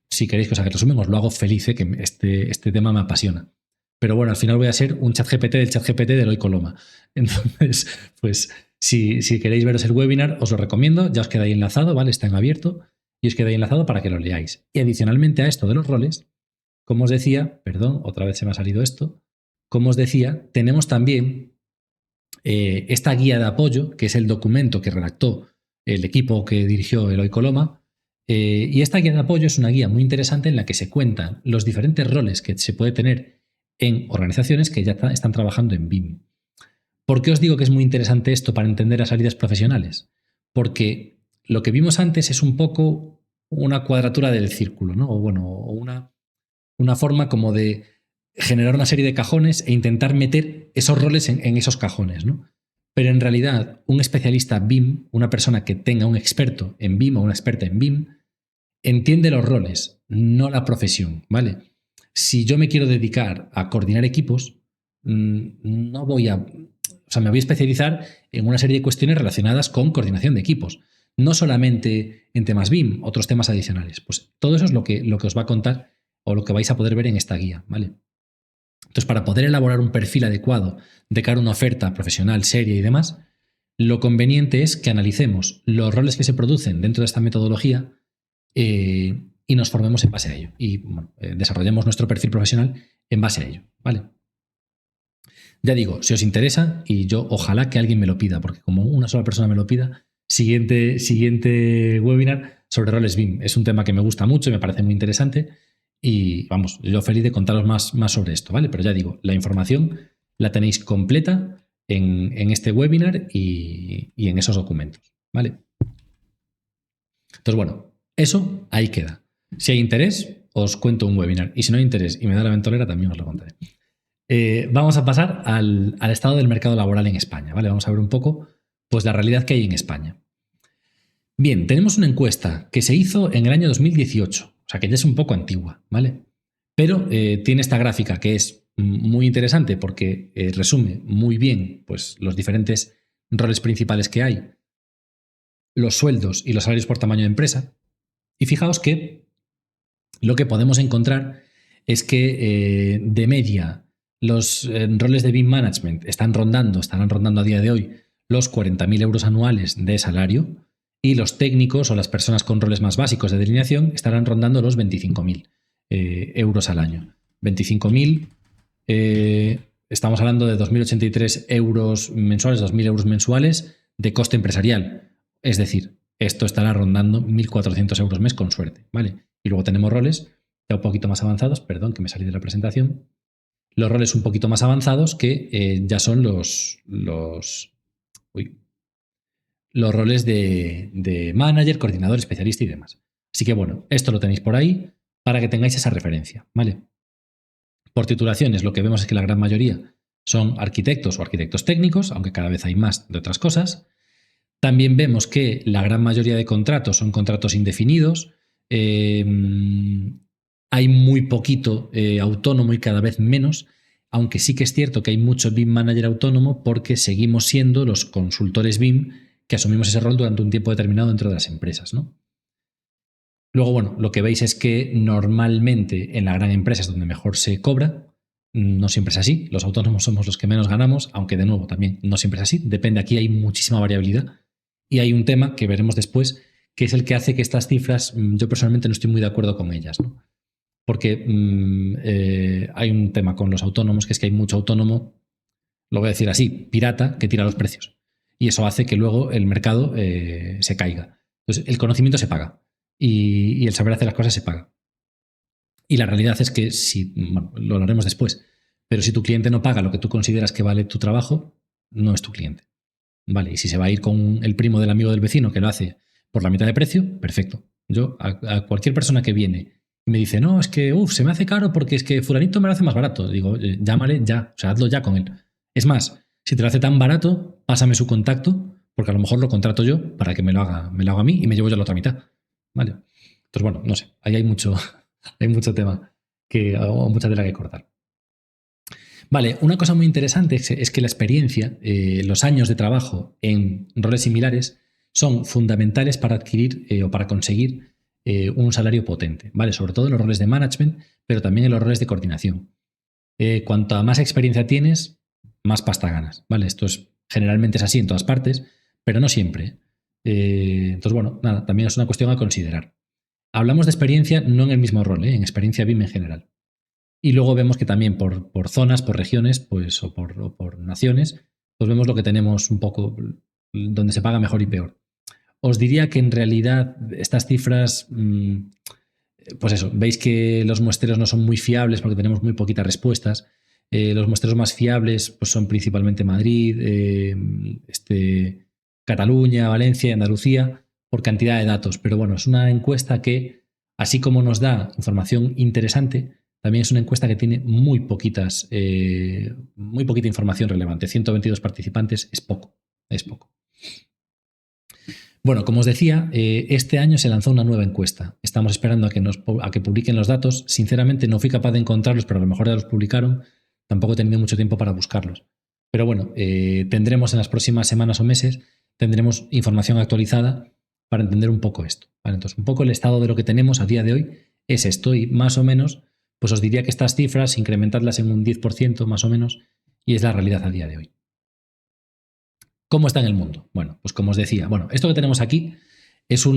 Si queréis que os haga el resumen, os lo hago feliz, que este tema me apasiona. Pero bueno, al final voy a ser un ChatGPT del ChatGPT de Eloy Coloma. Entonces, pues si queréis veros el webinar, os lo recomiendo. Ya os queda ahí enlazado, ¿vale? Está en abierto y os queda ahí enlazado para que lo leáis. Y adicionalmente a esto de los roles, como os decía, perdón, otra vez se me ha salido esto, como os decía, tenemos también esta guía de apoyo, que es el documento que redactó el equipo que dirigió Eloy Coloma. Y esta guía de apoyo es una guía muy interesante en la que se cuentan los diferentes roles que se puede tener en organizaciones que ya están trabajando en BIM. ¿Por qué os digo que es muy interesante esto para entender las salidas profesionales? Porque lo que vimos antes es un poco una cuadratura del círculo, ¿no? O bueno, una forma como de generar una serie de cajones e intentar meter esos roles en esos cajones, ¿no? Pero en realidad, un especialista BIM, una persona que tenga un experto en BIM o una experta en BIM, entiende los roles, no la profesión, ¿vale? Si yo me quiero dedicar a coordinar equipos, no voy a... O sea, me voy a especializar en una serie de cuestiones relacionadas con coordinación de equipos. No solamente en temas BIM, otros temas adicionales. Pues todo eso es lo que os va a contar o lo que vais a poder ver en esta guía, ¿vale? Entonces, para poder elaborar un perfil adecuado de cara a una oferta profesional, seria y demás, lo conveniente es que analicemos los roles que se producen dentro de esta metodología y nos formemos en base a ello. Y bueno, desarrollemos nuestro perfil profesional en base a ello, ¿vale? Ya digo, si os interesa, y yo ojalá que alguien me lo pida, porque como una sola persona me lo pida, siguiente webinar sobre roles BIM. Es un tema que me gusta mucho y me parece muy interesante. Y vamos, yo feliz de contaros más sobre esto, ¿vale? Pero ya digo, la información la tenéis completa en este webinar y en esos documentos, ¿vale? Entonces, bueno, eso ahí queda. Si hay interés, os cuento un webinar. Y si no hay interés y me da la ventolera, también os lo contaré. Vamos a pasar al estado del mercado laboral en España, ¿vale? Vamos a ver un poco pues, la realidad que hay en España. Bien, tenemos una encuesta que se hizo en el año 2018, o sea que ya es un poco antigua, ¿vale? Pero tiene esta gráfica que es muy interesante porque resume muy bien pues, los diferentes roles principales que hay, los sueldos y los salarios por tamaño de empresa. Y fijaos que lo que podemos encontrar es que de media los roles de BIM Management estarán rondando a día de hoy los 40.000 euros anuales de salario y los técnicos o las personas con roles más básicos de delineación estarán rondando los 25.000 euros al año. 25.000, estamos hablando de 2.083 euros mensuales, 2.000 euros mensuales de coste empresarial. Es decir, esto estará rondando 1.400 euros mes con suerte, ¿vale? Y luego tenemos roles ya un poquito más avanzados, perdón que me salí de la presentación, los roles un poquito más avanzados que ya son los roles de manager, coordinador, especialista y demás. Así que bueno, esto lo tenéis por ahí para que tengáis esa referencia, ¿vale? Por titulaciones lo que vemos es que la gran mayoría son arquitectos o arquitectos técnicos, aunque cada vez hay más de otras cosas. También vemos que la gran mayoría de contratos son contratos indefinidos. Hay muy poquito autónomo y cada vez menos, aunque sí que es cierto que hay mucho BIM manager autónomo porque seguimos siendo los consultores BIM que asumimos ese rol durante un tiempo determinado dentro de las empresas, ¿no? Luego, bueno, lo que veis es que normalmente en la gran empresa es donde mejor se cobra. No siempre es así. Los autónomos somos los que menos ganamos, aunque de nuevo también no siempre es así. Depende, aquí hay muchísima variabilidad. Y hay un tema que veremos después, que es el que hace que estas cifras, yo personalmente no estoy muy de acuerdo con ellas, ¿no? Porque hay un tema con los autónomos, que es que hay mucho autónomo, lo voy a decir así, pirata, que tira los precios. Y eso hace que luego el mercado se caiga. Entonces, el conocimiento se paga y el saber hacer las cosas se paga. Y la realidad es que si, bueno, lo haremos después, pero si tu cliente no paga lo que tú consideras que vale tu trabajo, no es tu cliente. Vale, y si se va a ir con el primo del amigo del vecino que lo hace por la mitad de precio, perfecto. Yo, a cualquier persona que viene y me dice, no, es que se me hace caro porque es que fulanito me lo hace más barato, digo, llámale ya, o sea, hazlo ya con él. Es más, si te lo hace tan barato, pásame su contacto, porque a lo mejor lo contrato yo para que me lo haga a mí y me llevo yo la otra mitad. Vale. Entonces, bueno, no sé, ahí hay mucho, hay mucho tema o mucha tela que cortar. Vale, una cosa muy interesante es que la experiencia, los años de trabajo en roles similares son fundamentales para adquirir o para conseguir un salario potente, ¿vale? Sobre todo en los roles de management, pero también en los roles de coordinación. Cuanta más experiencia tienes, más pasta ganas, ¿vale? Generalmente es así en todas partes, pero no siempre. Entonces, bueno, nada, también es una cuestión a considerar. Hablamos de experiencia no en el mismo rol, en experiencia BIM en general. Y luego vemos que también por zonas, por regiones, pues, o por naciones, pues vemos lo que tenemos un poco donde se paga mejor y peor. os diría que en realidad estas cifras, pues eso, veis que los muestreos no son muy fiables porque tenemos muy poquitas respuestas. Los muestreos más fiables pues son principalmente Madrid, Cataluña, Valencia y Andalucía por cantidad de datos. Pero bueno, es una encuesta que, así como nos da información interesante, también es una encuesta que tiene muy poquita información relevante. 122 participantes es poco, es poco. Bueno, como os decía, este año se lanzó una nueva encuesta. Estamos esperando a que publiquen los datos. Sinceramente no fui capaz de encontrarlos, pero a lo mejor ya los publicaron. Tampoco he tenido mucho tiempo para buscarlos. Pero bueno, tendremos en las próximas semanas o meses, tendremos información actualizada para entender un poco esto. ¿Vale? Entonces, un poco el estado de lo que tenemos a día de hoy es esto y más o menos, pues os diría que estas cifras, incrementarlas en un 10% más o menos, y es la realidad a día de hoy. ¿Cómo está en el mundo? Bueno, pues como os decía, esto que tenemos aquí es los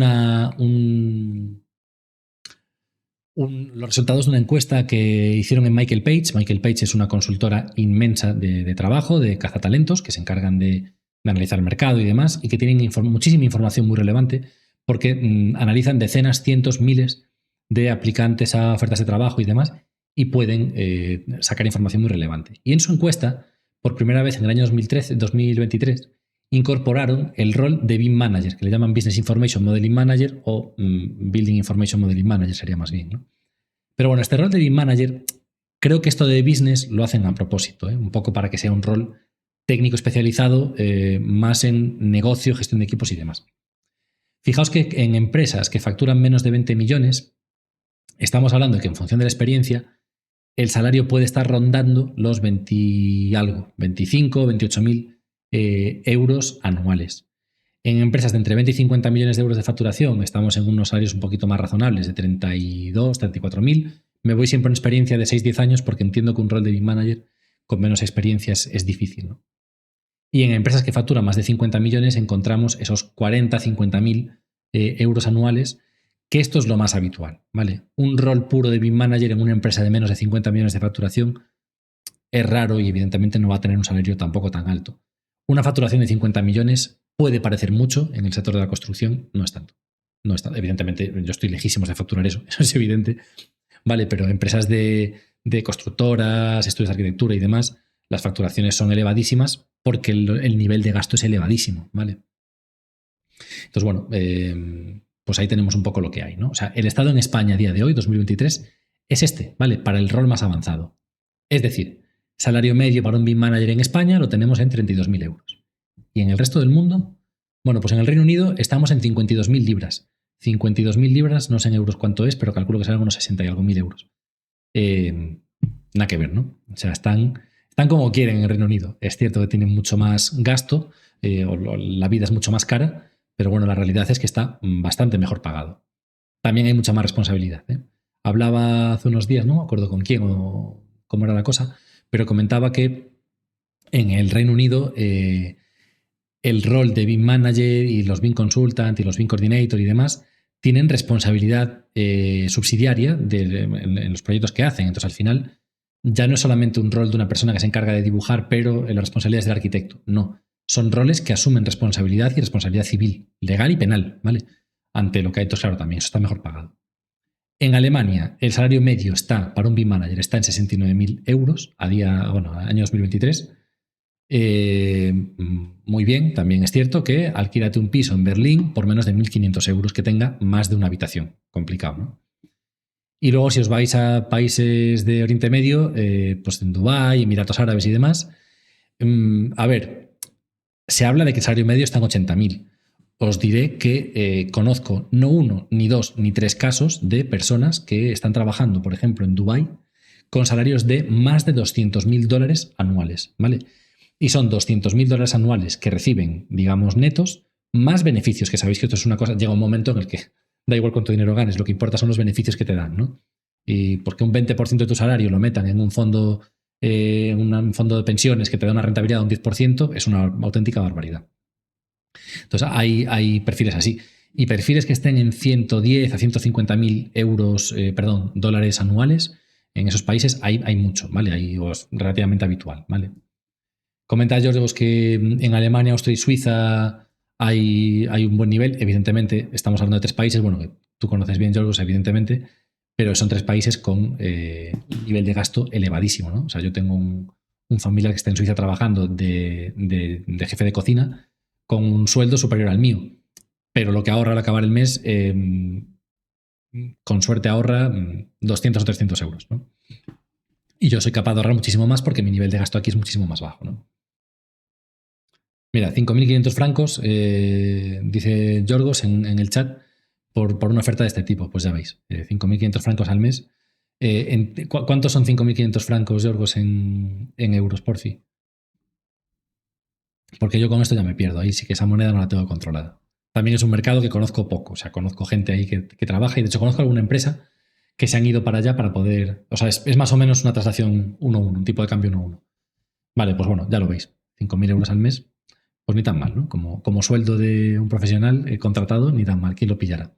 resultados de una encuesta que hicieron en Michael Page. Michael Page es una consultora inmensa de trabajo, de cazatalentos, que se encargan de analizar el mercado y demás, y que tienen muchísima información muy relevante porque analizan decenas, cientos, miles de aplicantes a ofertas de trabajo y demás, y pueden sacar información muy relevante. Y en su encuesta, por primera vez en el año 2023, incorporaron el rol de BIM Manager, que le llaman Business Information Modeling Manager o Building Information Modeling Manager sería más bien, ¿no? Pero bueno, este rol de BIM Manager, creo que esto de business lo hacen a propósito, un poco para que sea un rol técnico especializado más en negocio, gestión de equipos y demás. Fijaos que en empresas que facturan menos de 20 millones, estamos hablando de que en función de la experiencia, el salario puede estar rondando los 20 y algo, 25, 28.000 euros anuales. En empresas de entre 20 y 50 millones de euros de facturación estamos en unos salarios un poquito más razonables, de 32, 34.000. Me voy siempre en experiencia de 6-10 años porque entiendo que un rol de BIM Manager con menos experiencias es difícil, ¿no? Y en empresas que facturan más de 50 millones encontramos esos 40, 50.000 euros anuales, que esto es lo más habitual, ¿vale? Un rol puro de BIM Manager en una empresa de menos de 50 millones de facturación es raro y evidentemente no va a tener un salario tampoco tan alto. Una facturación de 50 millones puede parecer mucho en el sector de la construcción, no es tanto. No es tanto. Evidentemente, yo estoy lejísimos de facturar eso es evidente, ¿vale? Pero empresas de constructoras, estudios de arquitectura y demás, las facturaciones son elevadísimas porque el nivel de gasto es elevadísimo, ¿vale? Entonces, bueno, pues ahí tenemos un poco lo que hay, ¿no? O sea, el estado en España a día de hoy, 2023, es este, ¿vale? Para el rol más avanzado. Es decir, salario medio para un BIM Manager en España lo tenemos en 32.000 euros. ¿Y en el resto del mundo? Bueno, pues en el Reino Unido estamos en 52.000 libras. 52.000 libras, no sé en euros cuánto es, pero calculo que serán unos 60 y algo mil euros. Nada que ver, ¿no? O sea, están como quieren en el Reino Unido. Es cierto que tienen mucho más gasto, la vida es mucho más cara, pero bueno, la realidad es que está bastante mejor pagado. También hay mucha más responsabilidad, ¿eh? Hablaba hace unos días, no me acuerdo con quién o cómo era la cosa, pero comentaba que en el Reino Unido el rol de BIM Manager y los BIM Consultant y los BIM Coordinator y demás tienen responsabilidad subsidiaria en los proyectos que hacen. Entonces, al final, ya no es solamente un rol de una persona que se encarga de dibujar, pero la responsabilidad es del arquitecto. No, son roles que asumen responsabilidad y responsabilidad civil, legal y penal, ¿vale? Ante lo que hay, entonces, claro, también eso está mejor pagado. En Alemania, el salario medio para un BIM Manager está en 69.000 euros año 2023. Muy bien, también es cierto que alquílate un piso en Berlín por menos de 1.500 euros que tenga más de una habitación. Complicado, ¿no? Y luego, si os vais a países de Oriente Medio, pues en Dubái, Emiratos Árabes y demás, a ver, se habla de que el salario medio está en 80.000. Os diré que conozco no uno, ni dos, ni tres casos de personas que están trabajando, por ejemplo, en Dubái, con salarios de más de $200.000 anuales, ¿vale? Y son $200.000 anuales que reciben, digamos, netos, más beneficios, que sabéis que esto es una cosa, llega un momento en el que da igual cuánto dinero ganes, lo que importa son los beneficios que te dan, ¿no? Y porque un 20% de tu salario lo metan en un fondo de pensiones que te da una rentabilidad de un 10%, es una auténtica barbaridad. Entonces, hay perfiles así. Y perfiles que estén en 110 a 150.000 dólares anuales, en esos países hay mucho, ¿vale? Hay relativamente habitual, ¿vale? Comenta George que en Alemania, Austria y Suiza hay un buen nivel. Evidentemente, estamos hablando de 3 países, bueno, que tú conoces bien, Yorgos, evidentemente, pero son 3 países con un nivel de gasto elevadísimo, ¿no? O sea, yo tengo un familiar que está en Suiza trabajando de jefe de cocina con un sueldo superior al mío, pero lo que ahorra al acabar el mes, con suerte ahorra 200 o 300 euros, ¿no? Y yo soy capaz de ahorrar muchísimo más porque mi nivel de gasto aquí es muchísimo más bajo, ¿no? Mira, 5.500 francos, dice Yorgos en el chat, por una oferta de este tipo. Pues ya veis, 5.500 francos al mes. ¿Cuántos son 5.500 francos, Yorgos, en euros, por fin? Porque yo con esto ya me pierdo. Ahí sí que esa moneda no la tengo controlada. También es un mercado que conozco poco. O sea, conozco gente ahí que trabaja y de hecho conozco alguna empresa que se han ido para allá para poder... O sea, es más o menos una traslación 1-1, un tipo de cambio 1-1. Vale, pues bueno, ya lo veis. 5.000 euros al mes, pues ni tan mal, ¿no? Como sueldo de un profesional contratado, ni tan mal. ¿Quién lo pillará?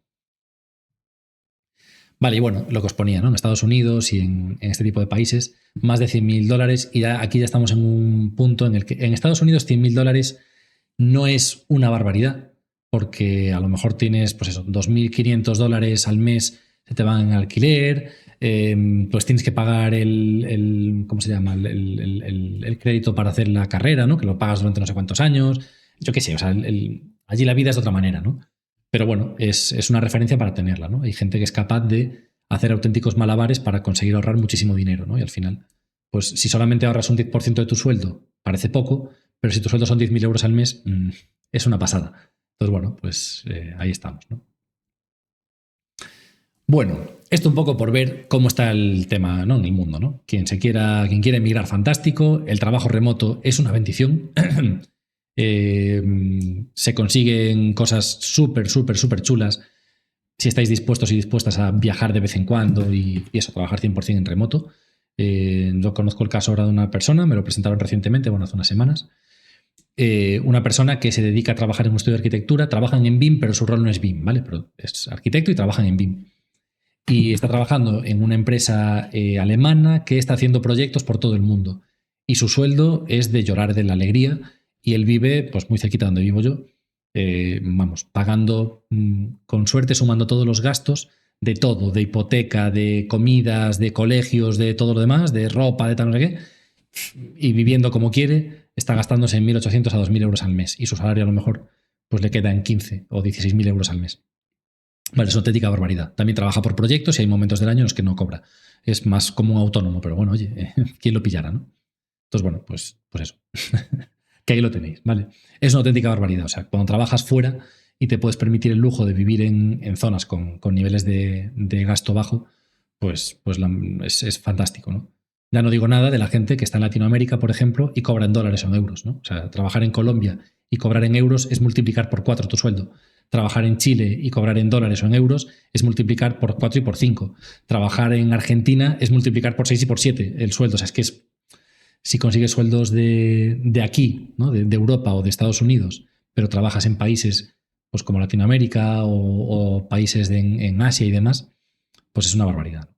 Vale, y bueno, lo que os ponía, ¿no? En Estados Unidos y en este tipo de países, más de $100.000 y aquí ya estamos en un punto en el que en Estados Unidos $100.000 no es una barbaridad, porque a lo mejor tienes, pues eso, $2.500 al mes se te van en alquiler, pues tienes que pagar ¿cómo se llama? El crédito para hacer la carrera, ¿no? Que lo pagas durante no sé cuántos años. Yo qué sé, o sea, allí la vida es de otra manera, ¿no? Pero bueno, es una referencia para tenerla, ¿no? Hay gente que es capaz de hacer auténticos malabares para conseguir ahorrar muchísimo dinero, ¿no? Y al final, pues si solamente ahorras un 10% de tu sueldo, parece poco, pero si tu sueldo son 10.000 euros al mes, es una pasada. Entonces, bueno, pues ahí estamos, ¿no? Bueno, esto un poco por ver cómo está el tema, ¿no? En el mundo, ¿no? Quien quiera emigrar, fantástico. El trabajo remoto es una bendición. Se consiguen cosas súper, súper, súper chulas si estáis dispuestos y dispuestas a viajar de vez en cuando y eso, trabajar 100% en remoto. Yo conozco el caso ahora de una persona, me lo presentaron recientemente, bueno, hace unas semanas. Una persona que se dedica a trabajar en un estudio de arquitectura, trabajan en BIM, pero su rol no es BIM, ¿vale? Pero es arquitecto y trabajan en BIM. Y está trabajando en una empresa alemana que está haciendo proyectos por todo el mundo. Y su sueldo es de llorar de la alegría y él vive pues muy cerquita donde vivo yo, vamos, pagando con suerte, sumando todos los gastos de todo, de hipoteca, de comidas, de colegios, de todo lo demás, de ropa, de tal, no sé qué, y viviendo como quiere, está gastándose en 1.800 a 2.000 euros al mes y su salario a lo mejor pues le queda en 15 o 16.000 euros al mes. Vale, es una auténtica barbaridad. También trabaja por proyectos y hay momentos del año en los que no cobra. Es más como un autónomo, pero bueno, oye, ¿quién lo pillará, no? Entonces, bueno, pues eso. Que ahí lo tenéis, ¿vale? Es una auténtica barbaridad. O sea, cuando trabajas fuera y te puedes permitir el lujo de vivir en zonas con niveles de gasto bajo, pues es fantástico, ¿no? Ya no digo nada de la gente que está en Latinoamérica, por ejemplo, y cobra en dólares o en euros, ¿no? O sea, trabajar en Colombia y cobrar en euros es multiplicar por 4 tu sueldo. Trabajar en Chile y cobrar en dólares o en euros es multiplicar por 4 y por 5. Trabajar en Argentina es multiplicar por 6 y por 7 el sueldo. O sea, es que si consigues sueldos de aquí, ¿no? de Europa o de Estados Unidos, pero trabajas en países pues como Latinoamérica o países en Asia y demás, pues es una barbaridad.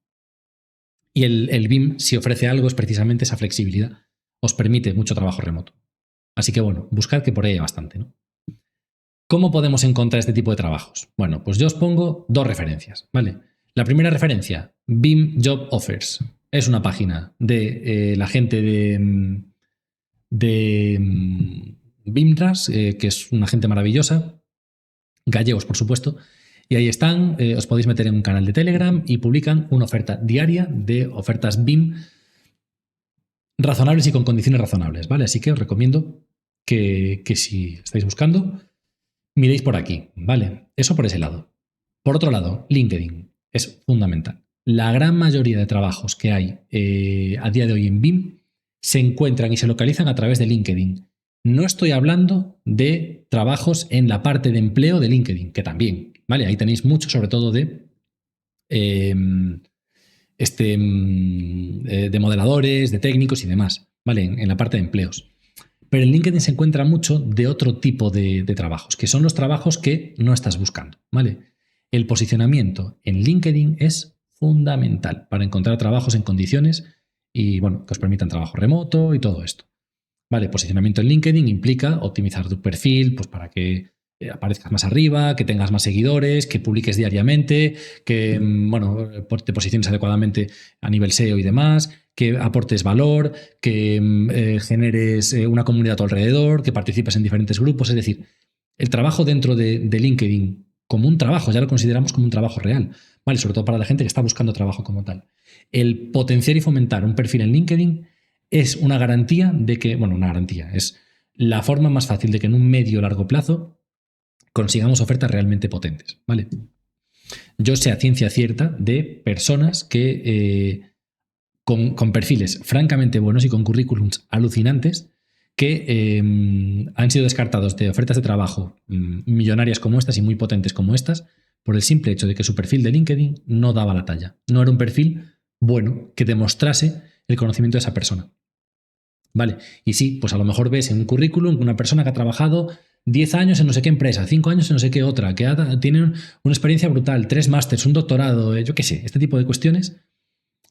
Y el BIM, si ofrece algo, es precisamente esa flexibilidad. Os permite mucho trabajo remoto. Así que bueno, buscad que por ahí hay bastante, ¿no? ¿Cómo podemos encontrar este tipo de trabajos? Bueno, pues yo os pongo 2 referencias, ¿vale? La primera referencia, BIM Job Offers. Es una página de la gente de BIMRAS, que es una gente maravillosa, gallegos, por supuesto, y ahí están, os podéis meter en un canal de Telegram y publican una oferta diaria de ofertas BIM razonables y con condiciones razonables, ¿vale? Así que os recomiendo que si estáis buscando, miréis por aquí, ¿vale? Eso por ese lado. Por otro lado, LinkedIn es fundamental. La gran mayoría de trabajos que hay a día de hoy en BIM se encuentran y se localizan a través de LinkedIn. No estoy hablando de trabajos en la parte de empleo de LinkedIn, que también, ¿vale? Ahí tenéis mucho, sobre todo de modeladores, de técnicos y demás, ¿vale? En la parte de empleos. Pero en LinkedIn se encuentra mucho de otro tipo de trabajos, que son los trabajos que no estás buscando, ¿vale? El posicionamiento en LinkedIn es fundamental para encontrar trabajos en condiciones y, bueno, que os permitan trabajo remoto y todo esto. Vale, posicionamiento en LinkedIn implica optimizar tu perfil, pues para que aparezcas más arriba, que tengas más seguidores, que publiques diariamente, que te posiciones adecuadamente a nivel SEO y demás, que aportes valor, que generes una comunidad a tu alrededor, que participes en diferentes grupos. Es decir, el trabajo dentro de LinkedIn como un trabajo, ya lo consideramos como un trabajo real, ¿vale? Sobre todo para la gente que está buscando trabajo como tal. El potenciar y fomentar un perfil en LinkedIn es una garantía de que, una garantía, es la forma más fácil de que en un medio o largo plazo consigamos ofertas realmente potentes, ¿vale? Yo sé a ciencia cierta de personas que con perfiles francamente buenos y con currículums alucinantes que han sido descartados de ofertas de trabajo millonarias como estas y muy potentes como estas por el simple hecho de que su perfil de LinkedIn no daba la talla. No era un perfil bueno que demostrase el conocimiento de esa persona. Vale, y sí, pues a lo mejor ves en un currículum una persona que ha trabajado 10 años en no sé qué empresa, 5 años en no sé qué otra, que tiene una experiencia brutal, 3 másters, un doctorado, yo qué sé, este tipo de cuestiones,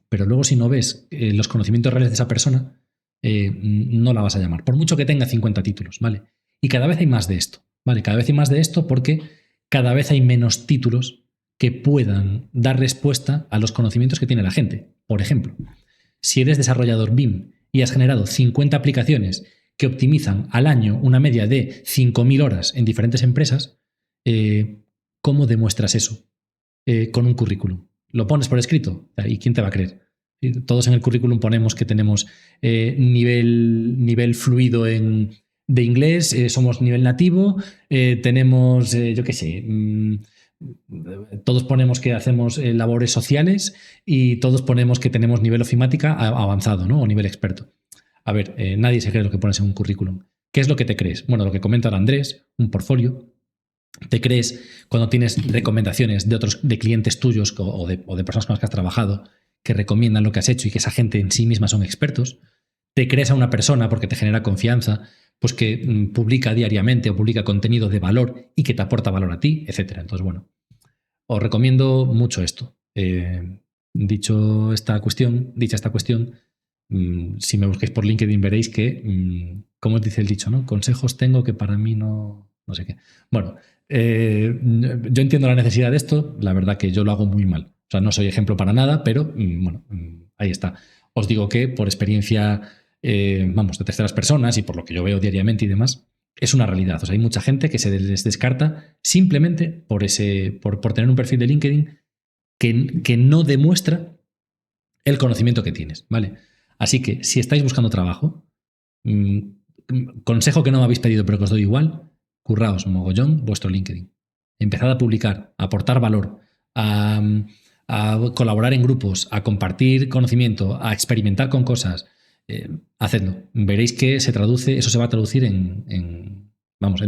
pero luego si no ves los conocimientos reales de esa persona, no la vas a llamar, por mucho que tenga 50 títulos, ¿vale? Y cada vez hay más de esto, ¿vale? Cada vez hay más de esto porque cada vez hay menos títulos que puedan dar respuesta a los conocimientos que tiene la gente. Por ejemplo, si eres desarrollador BIM y has generado 50 aplicaciones que optimizan al año una media de 5.000 horas en diferentes empresas, ¿cómo demuestras eso con un currículum? ¿Lo pones por escrito? ¿Y quién te va a creer? Todos en el currículum ponemos que tenemos nivel fluido de inglés, somos nivel nativo, tenemos, yo qué sé, todos ponemos que hacemos labores sociales y todos ponemos que tenemos nivel ofimática avanzado, ¿no? O nivel experto. A ver, nadie se cree lo que pones en un currículum. ¿Qué es lo que te crees? Bueno, lo que comenta Andrés, un portfolio. ¿Te crees cuando tienes recomendaciones de clientes tuyos o de personas con las que has trabajado que recomiendan lo que has hecho y que esa gente en sí misma son expertos? ¿Te crees a una persona porque te genera confianza, pues que publica diariamente o publica contenido de valor y que te aporta valor a ti, etcétera? Entonces, bueno, os recomiendo mucho esto. Dicha esta cuestión, si me busquéis por LinkedIn veréis que, como os dice el dicho, ¿no? Consejos tengo que para mí no sé qué. Bueno, yo entiendo la necesidad de esto, la verdad que yo lo hago muy mal. O sea, no soy ejemplo para nada, pero ahí está. Os digo que por experiencia, de terceras personas y por lo que yo veo diariamente y demás, es una realidad. O sea, hay mucha gente que se les descarta simplemente por tener un perfil de LinkedIn que no demuestra el conocimiento que tienes, ¿vale? Así que si estáis buscando trabajo, consejo que no me habéis pedido pero que os doy igual, curraos mogollón vuestro LinkedIn. Empezad a publicar, a aportar valor, a colaborar en grupos, a compartir conocimiento, a experimentar con cosas. Hacedlo. Veréis que eso se va a traducir en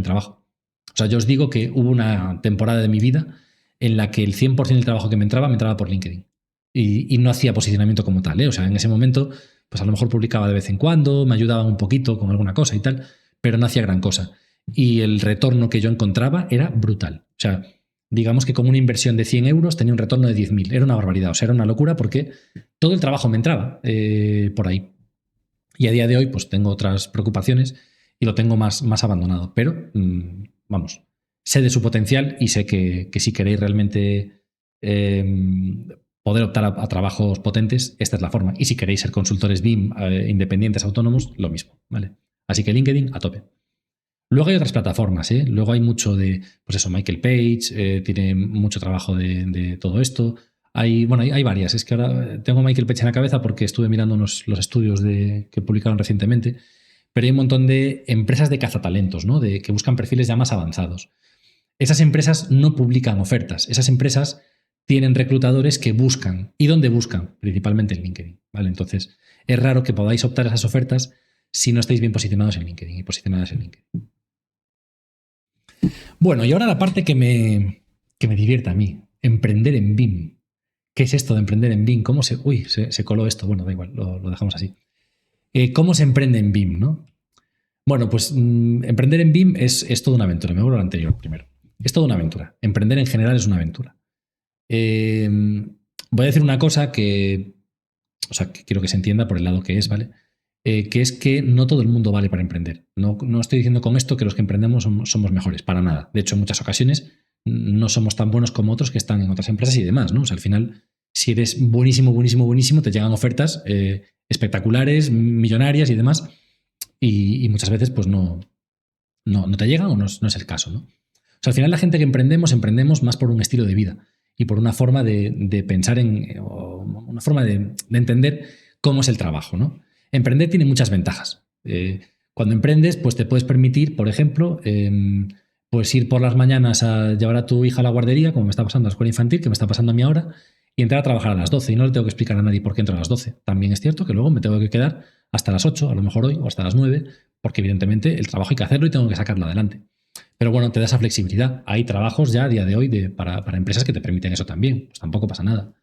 trabajo. O sea, yo os digo que hubo una temporada de mi vida en la que el 100% del trabajo que me entraba por LinkedIn. Y no hacía posicionamiento como tal, ¿eh? O sea, en ese momento, pues a lo mejor publicaba de vez en cuando, me ayudaban un poquito con alguna cosa y tal, pero no hacía gran cosa. Y el retorno que yo encontraba era brutal. O sea, digamos que con una inversión de 100 euros tenía un retorno de 10.000. Era una barbaridad, o sea, era una locura porque todo el trabajo me entraba por ahí. Y a día de hoy, pues tengo otras preocupaciones y lo tengo más abandonado. Pero, sé de su potencial y sé que si queréis realmente poder optar a trabajos potentes, esta es la forma. Y si queréis ser consultores BIM independientes, autónomos, lo mismo, ¿vale? Así que LinkedIn a tope. Luego hay otras plataformas, ¿eh? Luego hay mucho de, pues eso, Michael Page, tiene mucho trabajo de todo esto. Hay varias. Es que ahora tengo Michael Page en la cabeza porque estuve mirando los estudios que publicaron recientemente, pero hay un montón de empresas de cazatalentos, ¿no? Que buscan perfiles ya más avanzados. Esas empresas no publican ofertas. Esas empresas tienen reclutadores que buscan. ¿Y dónde buscan? Principalmente en LinkedIn, ¿vale? Entonces, es raro que podáis optar a esas ofertas si no estáis bien posicionados en LinkedIn y posicionadas en LinkedIn. Bueno, y ahora la parte que me divierte a mí. Emprender en BIM. ¿Qué es esto de emprender en BIM? ¿Cómo se...? Uy, se coló esto. Bueno, da igual, lo dejamos así. ¿Cómo se emprende en BIM, no? Bueno, pues emprender en BIM es toda una aventura. Me vuelvo a lo anterior primero. Es toda una aventura. Emprender en general es una aventura. Voy a decir una cosa que quiero que se entienda por el lado que es, ¿vale? que es que no todo el mundo vale para emprender. No estoy diciendo con esto que los que emprendemos somos mejores, para nada. De hecho, en muchas ocasiones no somos tan buenos como otros que están en otras empresas y demás, ¿no? O sea, al final, si eres buenísimo, buenísimo, buenísimo, te llegan ofertas espectaculares, millonarias y demás, y muchas veces pues no te llegan o no es el caso, ¿no? O sea, al final la gente que emprendemos más por un estilo de vida y por una forma de pensar o una forma de entender cómo es el trabajo, ¿no? Emprender tiene muchas ventajas. Cuando emprendes, pues te puedes permitir, por ejemplo, pues ir por las mañanas a llevar a tu hija a la guardería, como me está pasando a la escuela infantil, que me está pasando a mí ahora, y entrar a trabajar a las 12. Y no le tengo que explicar a nadie por qué entro a las 12. También es cierto que luego me tengo que quedar hasta las 8, a lo mejor hoy, o hasta las 9, porque evidentemente el trabajo hay que hacerlo y tengo que sacarlo adelante. Pero bueno, te da esa flexibilidad. Hay trabajos ya a día de hoy para empresas que te permiten eso también. Pues tampoco pasa nada.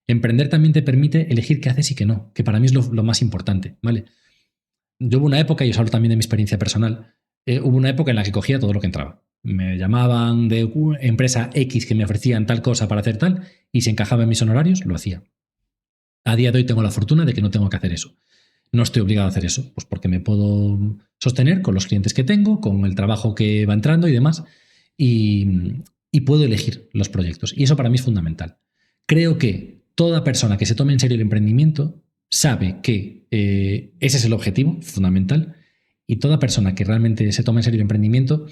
Emprender también te permite elegir qué haces y qué no, que para mí es lo más importante, ¿vale? Yo hubo una época, y os hablo también de mi experiencia personal, hubo una época en la que cogía todo lo que entraba. Me llamaban de empresa X que me ofrecían tal cosa para hacer tal, y si encajaba en mis honorarios, lo hacía. A día de hoy tengo la fortuna de que no tengo que hacer eso. No estoy obligado a hacer eso, pues porque me puedo sostener con los clientes que tengo, con el trabajo que va entrando y demás, y puedo elegir los proyectos. Y eso para mí es fundamental. Creo que toda persona que se tome en serio el emprendimiento sabe que ese es el objetivo fundamental, y toda persona que realmente se tome en serio el emprendimiento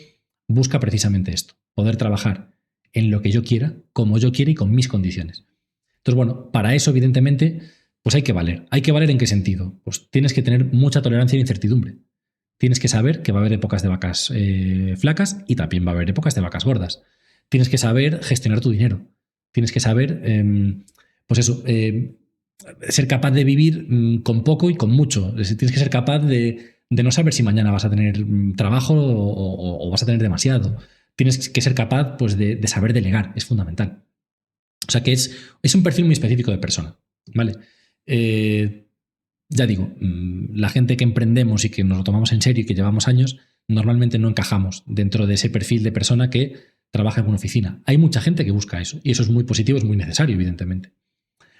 busca precisamente esto, poder trabajar en lo que yo quiera, como yo quiera y con mis condiciones. Entonces, bueno, para eso, evidentemente, pues hay que valer. ¿Hay que valer en qué sentido? Pues tienes que tener mucha tolerancia a la incertidumbre. Tienes que saber que va a haber épocas de vacas flacas y también va a haber épocas de vacas gordas. Tienes que saber gestionar tu dinero. Tienes que saber, pues eso, ser capaz de vivir con poco y con mucho. Tienes que ser capaz de no saber si mañana vas a tener trabajo o vas a tener demasiado. Tienes que ser capaz, pues, de saber delegar. Es fundamental. O sea que es un perfil muy específico de persona, ¿vale? Ya digo, la gente que emprendemos y que nos lo tomamos en serio y que llevamos años, normalmente no encajamos dentro de ese perfil de persona que trabaja en una oficina. Hay mucha gente que busca eso y eso es muy positivo, es muy necesario, evidentemente.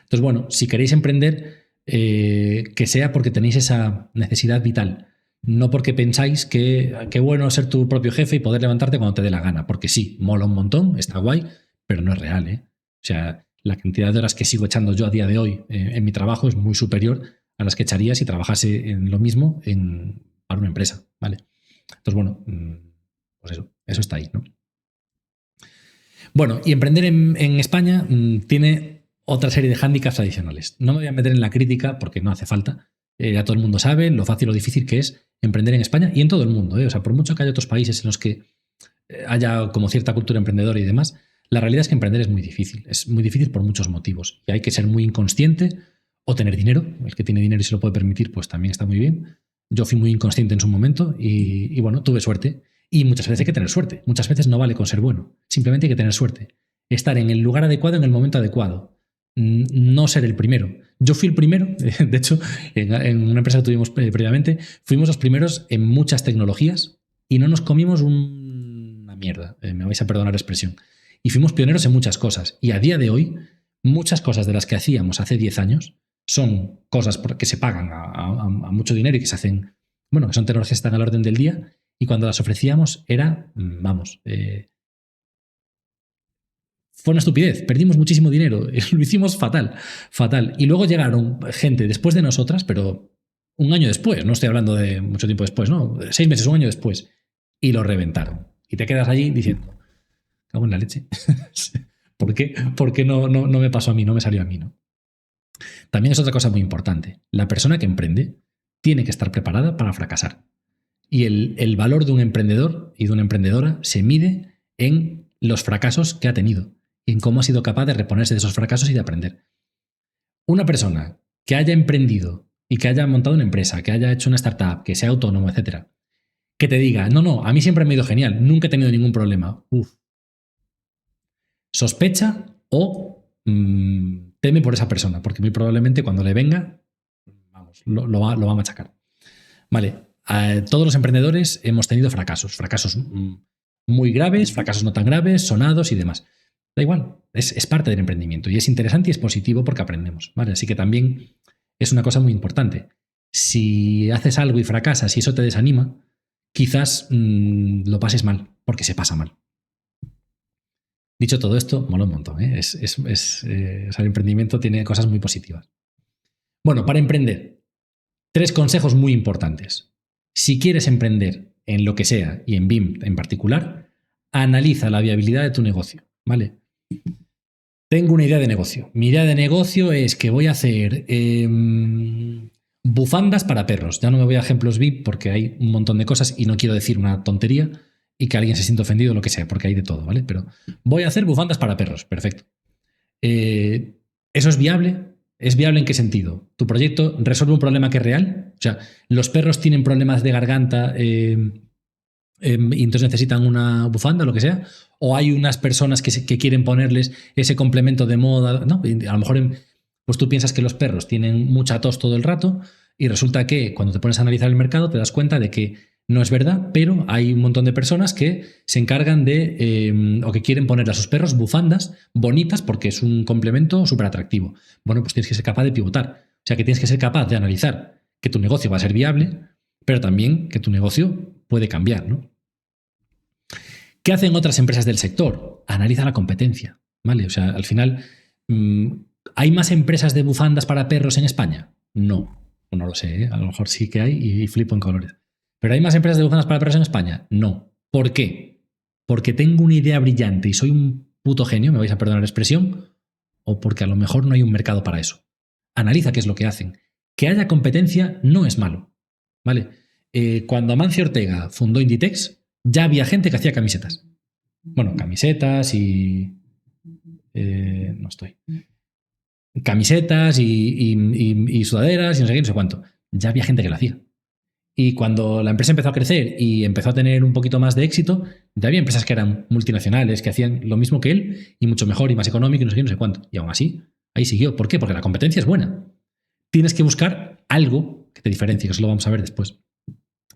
Entonces, bueno, si queréis emprender, que sea porque tenéis esa necesidad vital, no porque pensáis que qué bueno ser tu propio jefe y poder levantarte cuando te dé la gana, porque sí, mola un montón, está guay, pero no es real, ¿eh? O sea, la cantidad de horas que sigo echando yo a día de hoy en mi trabajo es muy superior a las que echaría si trabajase en lo mismo para una empresa, ¿vale? Entonces, bueno, pues eso está ahí, ¿no? Bueno, y emprender en España tiene otra serie de hándicaps adicionales. No me voy a meter en la crítica porque no hace falta. Ya todo el mundo sabe lo fácil o difícil que es emprender en España y en todo el mundo. O sea, por mucho que haya otros países en los que haya como cierta cultura emprendedora y demás, la realidad es que emprender es muy difícil. Es muy difícil por muchos motivos. Y hay que ser muy inconsciente o tener dinero. El que tiene dinero y se lo puede permitir, pues también está muy bien. Yo fui muy inconsciente en su momento y bueno, tuve suerte. Y muchas veces hay que tener suerte. Muchas veces no vale con ser bueno. Simplemente hay que tener suerte. Estar en el lugar adecuado en el momento adecuado. No ser el primero. Yo fui el primero, de hecho, en una empresa que tuvimos previamente, fuimos los primeros en muchas tecnologías y no nos comimos una mierda, me vais a perdonar la expresión. Y fuimos pioneros en muchas cosas. Y a día de hoy, muchas cosas de las que hacíamos hace 10 años son cosas que se pagan a mucho dinero y que se hacen, bueno, que son tecnologías que están al orden del día. Y cuando las ofrecíamos era, vamos, fue una estupidez, perdimos muchísimo dinero, lo hicimos fatal, fatal. Y luego llegaron gente después de nosotras, pero un año después, no estoy hablando de mucho tiempo después, no, 6 meses, un año después, y lo reventaron. Y te quedas allí diciendo, cago en la leche. ¿Por qué? ¿Por qué no me pasó a mí, no me salió a mí, no? También es otra cosa muy importante. La persona que emprende tiene que estar preparada para fracasar. Y el valor de un emprendedor y de una emprendedora se mide en los fracasos que ha tenido y en cómo ha sido capaz de reponerse de esos fracasos y de aprender. Una persona que haya emprendido y que haya montado una empresa, que haya hecho una startup, que sea autónomo, etcétera, que te diga, no, a mí siempre me ha ido genial, nunca he tenido ningún problema. Sospecha o teme por esa persona, porque muy probablemente cuando le venga, vamos, lo va a machacar. Vale, todos los emprendedores hemos tenido fracasos muy graves, fracasos no tan graves, sonados y demás. Da igual, es parte del emprendimiento y es interesante y es positivo porque aprendemos, ¿vale? Así que también es una cosa muy importante. Si haces algo y fracasas y eso te desanima, quizás lo pases mal, porque se pasa mal. Dicho todo esto, mola un montón, ¿eh? El emprendimiento tiene cosas muy positivas. Bueno, para emprender, 3 consejos muy importantes. Si quieres emprender en lo que sea, y en BIM en particular, analiza la viabilidad de tu negocio, ¿vale? Tengo una idea de negocio. Mi idea de negocio es que voy a hacer bufandas para perros. Ya no me voy a ejemplos VIP porque hay un montón de cosas y no quiero decir una tontería y que alguien se sienta ofendido o lo que sea, porque hay de todo, ¿vale? Pero voy a hacer bufandas para perros. Perfecto. ¿Eso es viable? ¿Es viable en qué sentido? ¿Tu proyecto resuelve un problema que es real? O sea, los perros tienen problemas de garganta y entonces necesitan una bufanda o lo que sea, o hay unas personas que quieren ponerles ese complemento de moda, ¿no? A lo mejor pues tú piensas que los perros tienen mucha tos todo el rato y resulta que cuando te pones a analizar el mercado te das cuenta de que no es verdad, pero hay un montón de personas que se encargan de, o que quieren ponerle a sus perros bufandas bonitas porque es un complemento súper atractivo. Bueno, pues tienes que ser capaz de pivotar. O sea, que tienes que ser capaz de analizar que tu negocio va a ser viable, pero también que tu negocio puede cambiar, ¿no? ¿Qué hacen otras empresas del sector? Analiza la competencia, ¿vale? O sea, al final, ¿hay más empresas de bufandas para perros en España? No, no lo sé, ¿eh? A lo mejor sí que hay y flipo en colores. ¿Pero hay más empresas de bufandas para perros en España? No. ¿Por qué? ¿Porque tengo una idea brillante y soy un puto genio, me vais a perdonar la expresión? ¿O porque a lo mejor no hay un mercado para eso? Analiza qué es lo que hacen. Que haya competencia no es malo, ¿vale? Cuando Amancio Ortega fundó Inditex, ya había gente que hacía camisetas. Bueno, camisetas y... no estoy. Camisetas y sudaderas y no sé qué, no sé cuánto. Ya había gente que lo hacía. Y cuando la empresa empezó a crecer y empezó a tener un poquito más de éxito, ya había empresas que eran multinacionales, que hacían lo mismo que él y mucho mejor y más económico y no sé qué, no sé cuánto. Y aún así, ahí siguió. ¿Por qué? Porque la competencia es buena. Tienes que buscar algo que te diferencie, que eso lo vamos a ver después.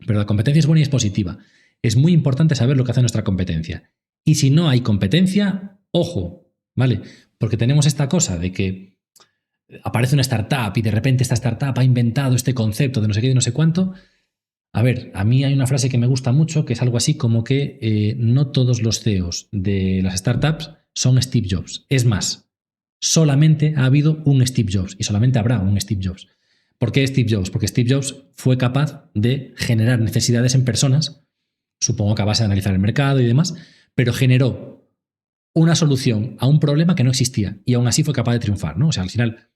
Pero la competencia es buena y es positiva. Es muy importante saber lo que hace nuestra competencia. Y si no hay competencia, ojo, ¿vale? Porque tenemos esta cosa de que aparece una startup y de repente esta startup ha inventado este concepto de no sé qué y no sé cuánto. A ver, a mí hay una frase que me gusta mucho que es algo así como que no todos los CEOs de las startups son Steve Jobs. Es más, solamente ha habido un Steve Jobs y solamente habrá un Steve Jobs. ¿Por qué Steve Jobs? Porque Steve Jobs fue capaz de generar necesidades en personas, supongo que a base de analizar el mercado y demás, pero generó una solución a un problema que no existía y aún así fue capaz de triunfar, ¿no? O sea, al final,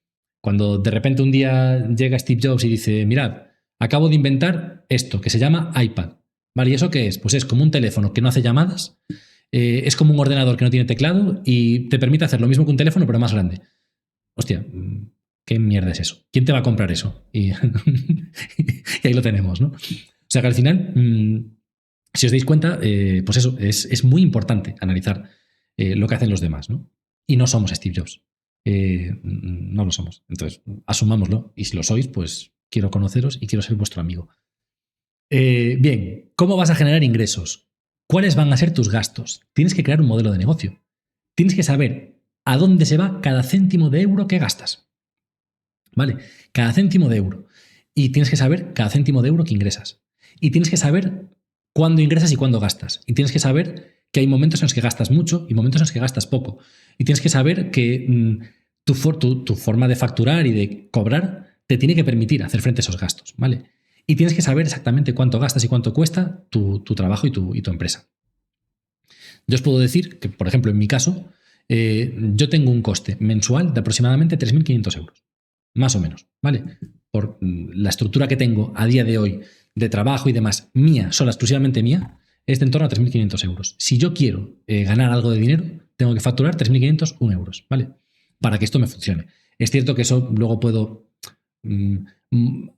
cuando de repente un día llega Steve Jobs y dice, mirad, acabo de inventar esto que se llama iPad. ¿Vale? ¿Y eso qué es? Pues es como un teléfono que no hace llamadas, es como un ordenador que no tiene teclado y te permite hacer lo mismo que un teléfono, pero más grande. Hostia, ¿qué mierda es eso? ¿Quién te va a comprar eso? Y ahí lo tenemos, ¿no? O sea que al final, si os dais cuenta, pues eso, es muy importante analizar lo que hacen los demás, ¿no? Y no somos Steve Jobs. No lo somos. Entonces, asumámoslo. Y si lo sois, pues quiero conoceros y quiero ser vuestro amigo. Bien, ¿cómo vas a generar ingresos? ¿Cuáles van a ser tus gastos? Tienes que crear un modelo de negocio. Tienes que saber a dónde se va cada céntimo de euro que gastas. ¿Vale? Cada céntimo de euro. Y tienes que saber cada céntimo de euro que ingresas. Y tienes que saber cuándo ingresas y cuándo gastas. Y tienes que saber que hay momentos en los que gastas mucho y momentos en los que gastas poco. Y tienes que saber que tu forma de facturar y de cobrar te tiene que permitir hacer frente a esos gastos, ¿vale? Y tienes que saber exactamente cuánto gastas y cuánto cuesta tu trabajo y tu empresa. Yo os puedo decir que, por ejemplo, en mi caso, yo tengo un coste mensual de aproximadamente 3.500 euros, más o menos, ¿vale? Por la estructura que tengo a día de hoy de trabajo y demás, mía, sola, exclusivamente mía, es de en torno a 3.500 euros. Si yo quiero ganar algo de dinero, tengo que facturar 3.501 euros, ¿vale? Para que esto me funcione. Es cierto que eso luego puedo,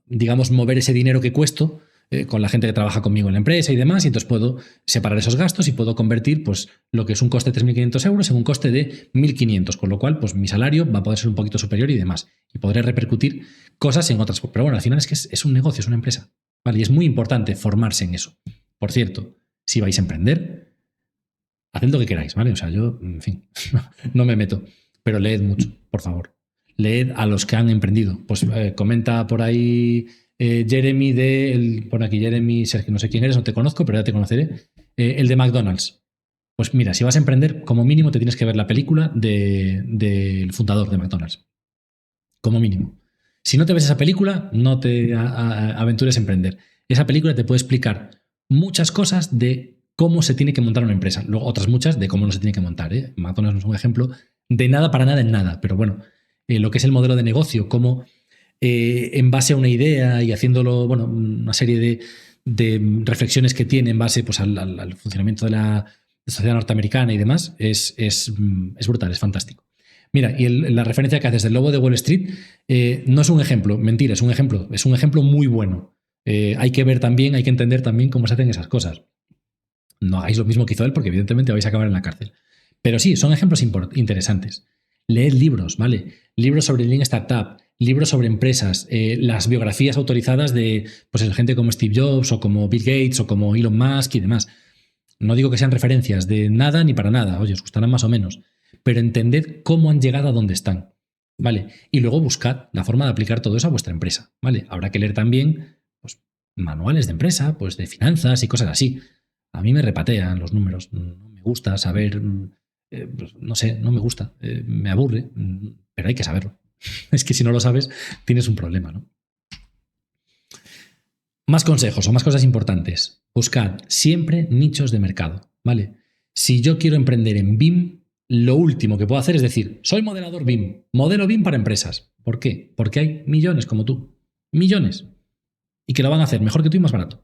digamos, mover ese dinero que cuesto con la gente que trabaja conmigo en la empresa y demás, y entonces puedo separar esos gastos y puedo convertir pues, lo que es un coste de 3.500 euros en un coste de 1.500, con lo cual pues, mi salario va a poder ser un poquito superior y demás, y podré repercutir cosas en otras. Pero bueno, al final es que es un negocio, es una empresa, ¿vale? Y es muy importante formarse en eso. Por cierto, si vais a emprender, haced lo que queráis, ¿vale? O sea, yo, en fin, no me meto, pero leed mucho, por favor. Leed a los que han emprendido. Pues comenta por ahí Jeremy pon aquí Jeremy, Sergio, no sé quién eres, no te conozco, pero ya te conoceré. El de McDonald's. Pues mira, si vas a emprender, como mínimo te tienes que ver la película del fundador de McDonald's. Como mínimo. Si no te ves esa película, no te aventures a emprender. Esa película te puede explicar muchas cosas de cómo se tiene que montar una empresa. Luego otras muchas de cómo no se tiene que montar. McDonald's no es un ejemplo de nada para nada en nada. Pero bueno, lo que es el modelo de negocio, cómo en base a una idea y haciéndolo, bueno, una serie de reflexiones que tiene en base pues, al funcionamiento de la sociedad norteamericana y demás, es brutal, es fantástico. Mira, y la referencia que haces del lobo de Wall Street no es un ejemplo, mentira, es un ejemplo muy bueno. Hay que ver también, hay que entender también cómo se hacen esas cosas. No hagáis lo mismo que hizo él, porque evidentemente vais a acabar en la cárcel. Pero sí, son ejemplos interesantes. Leed libros, ¿vale? Libros sobre Lean Startup, libros sobre empresas, las biografías autorizadas de pues, gente como Steve Jobs o como Bill Gates o como Elon Musk y demás. No digo que sean referencias de nada ni para nada, oye, os gustarán más o menos, pero entended cómo han llegado a donde están, ¿vale? Y luego buscad la forma de aplicar todo eso a vuestra empresa, ¿vale? Habrá que leer también pues, manuales de empresa, pues de finanzas y cosas así. A mí me repatean los números, no me gusta saber, pues, no sé, no me gusta, me aburre, pero hay que saberlo. Es que si no lo sabes, tienes un problema, ¿no? Más consejos o más cosas importantes. Buscad siempre nichos de mercado, ¿vale? Si yo quiero emprender en BIM, lo último que puedo hacer es decir, soy modelador BIM, modelo BIM para empresas. ¿Por qué? Porque hay millones como tú. Millones. Y que lo van a hacer mejor que tú y más barato.